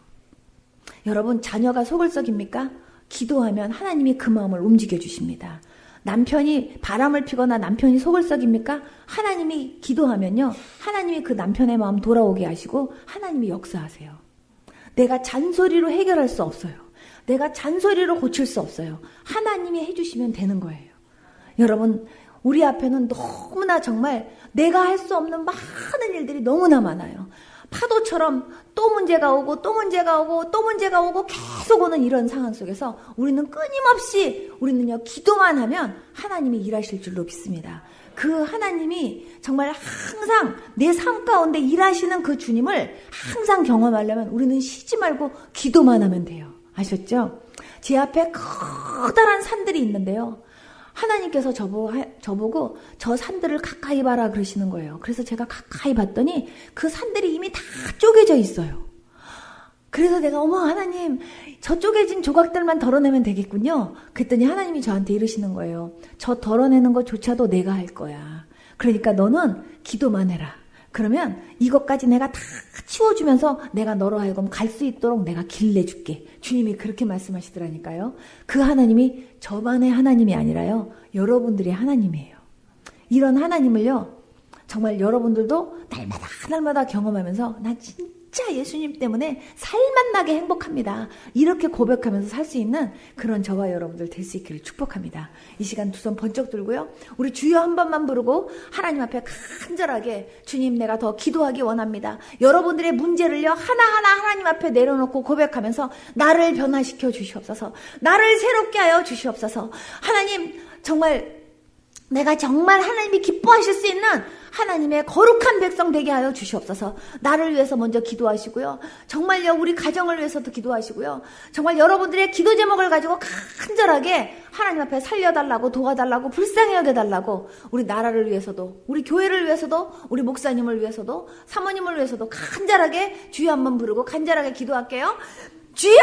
여러분, 자녀가 속을 썩입니까? 기도하면 하나님이 그 마음을 움직여 주십니다. 남편이 바람을 피거나 남편이 속을 썩입니까? 하나님이 기도하면요, 하나님이 그 남편의 마음 돌아오게 하시고 하나님이 역사하세요. 내가 잔소리로 해결할 수 없어요. 내가 잔소리로 고칠 수 없어요. 하나님이 해주시면 되는 거예요. 여러분, 우리 앞에는 너무나 정말 내가 할 수 없는 많은 일들이 너무나 많아요. 파도처럼 또 문제가 오고 또 문제가 오고 또 문제가 오고 계속 오는 이런 상황 속에서 우리는 끊임없이 우리는요, 기도만 하면 하나님이 일하실 줄로 믿습니다. 그 하나님이 정말 항상 내 삶 가운데 일하시는 그 주님을 항상 경험하려면 우리는 쉬지 말고 기도만 하면 돼요. 아셨죠? 제 앞에 커다란 산들이 있는데요, 하나님께서 저보고 저 산들을 가까이 봐라 그러시는 거예요. 그래서 제가 가까이 봤더니 그 산들이 이미 다 쪼개져 있어요. 그래서 내가 어머 하나님, 저 쪼개진 조각들만 덜어내면 되겠군요. 그랬더니 하나님이 저한테 이러시는 거예요. 저 덜어내는 것조차도 내가 할 거야. 그러니까 너는 기도만 해라. 그러면 이것까지 내가 다 치워주면서 내가 너로 하여금 갈 수 있도록 내가 길 내줄게. 주님이 그렇게 말씀하시더라니까요. 그 하나님이 저만의 하나님이 아니라요, 여러분들의 하나님이에요. 이런 하나님을요, 정말 여러분들도 날마다 경험하면서 나 진짜 예수님 때문에 살맛 나게 행복합니다. 이렇게 고백하면서 살 수 있는 그런 저와 여러분들 될 수 있기를 축복합니다. 이 시간 두 손 번쩍 들고요. 우리 주여 한 번만 부르고 하나님 앞에 간절하게 주님 내가 더 기도하기 원합니다. 여러분들의 문제를요 하나하나 하나님 앞에 내려놓고 고백하면서 나를 변화시켜 주시옵소서. 나를 새롭게 하여 주시옵소서. 하나님 정말 내가 정말 하나님이 기뻐하실 수 있는 하나님의 거룩한 백성 되게 하여 주시옵소서. 나를 위해서 먼저 기도하시고요. 정말요 우리 가정을 위해서도 기도하시고요. 정말 여러분들의 기도 제목을 가지고 간절하게 하나님 앞에 살려달라고, 도와달라고, 불쌍히 여겨달라고, 우리 나라를 위해서도, 우리 교회를 위해서도, 우리 목사님을 위해서도, 사모님을 위해서도 간절하게 주여 한번 부르고 간절하게 기도할게요. 주여!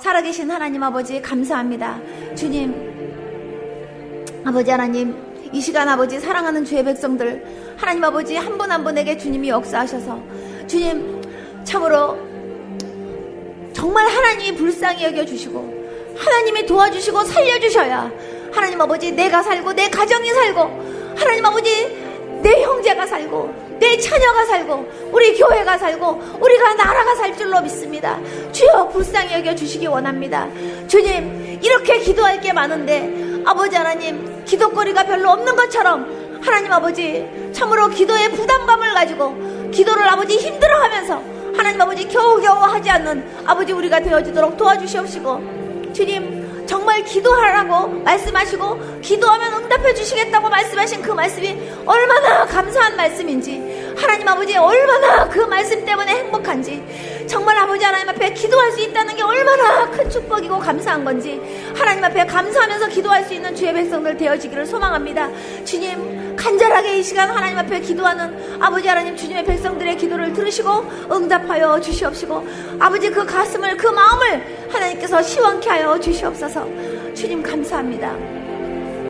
살아계신 하나님 아버지 감사합니다. 주님, 아버지 하나님, 이 시간 아버지 사랑하는 주의 백성들 하나님 아버지 한 분 한 분에게 주님이 역사하셔서 주님 참으로 정말 하나님이 불쌍히 여겨주시고 하나님이 도와주시고 살려주셔야 하나님 아버지 내가 살고 내 가정이 살고 하나님 아버지 내 형제가 살고 내 처녀가 살고 우리 교회가 살고 우리가 나라가 살 줄로 믿습니다. 주여 불쌍히 여겨주시기 원합니다. 주님 이렇게 기도할 게 많은데 아버지 하나님 기도거리가 별로 없는 것처럼 하나님 아버지 참으로 기도의 부담감을 가지고 기도를 아버지 힘들어하면서 하나님 아버지 겨우겨우 하지 않는 아버지 우리가 되어지도록 도와주시옵시고 주님 정말 기도하라고 말씀하시고 기도하면 응답해 주시겠다고 말씀하신 그 말씀이 얼마나 감사한 말씀인지 하나님 아버지 얼마나 그 말씀 때문에 행복한지 정말 아버지 하나님 앞에 기도할 수 있다는 게 얼마나 큰 축복이고 감사한 건지 하나님 앞에 감사하면서 기도할 수 있는 주의 백성들 되어지기를 소망합니다. 주님 간절하게 이 시간 하나님 앞에 기도하는 아버지 하나님 주님의 백성들의 기도를 들으시고 응답하여 주시옵시고 아버지 그 가슴을 그 마음을 하나님께서 시원케 하여 주시옵소서. 주님 감사합니다.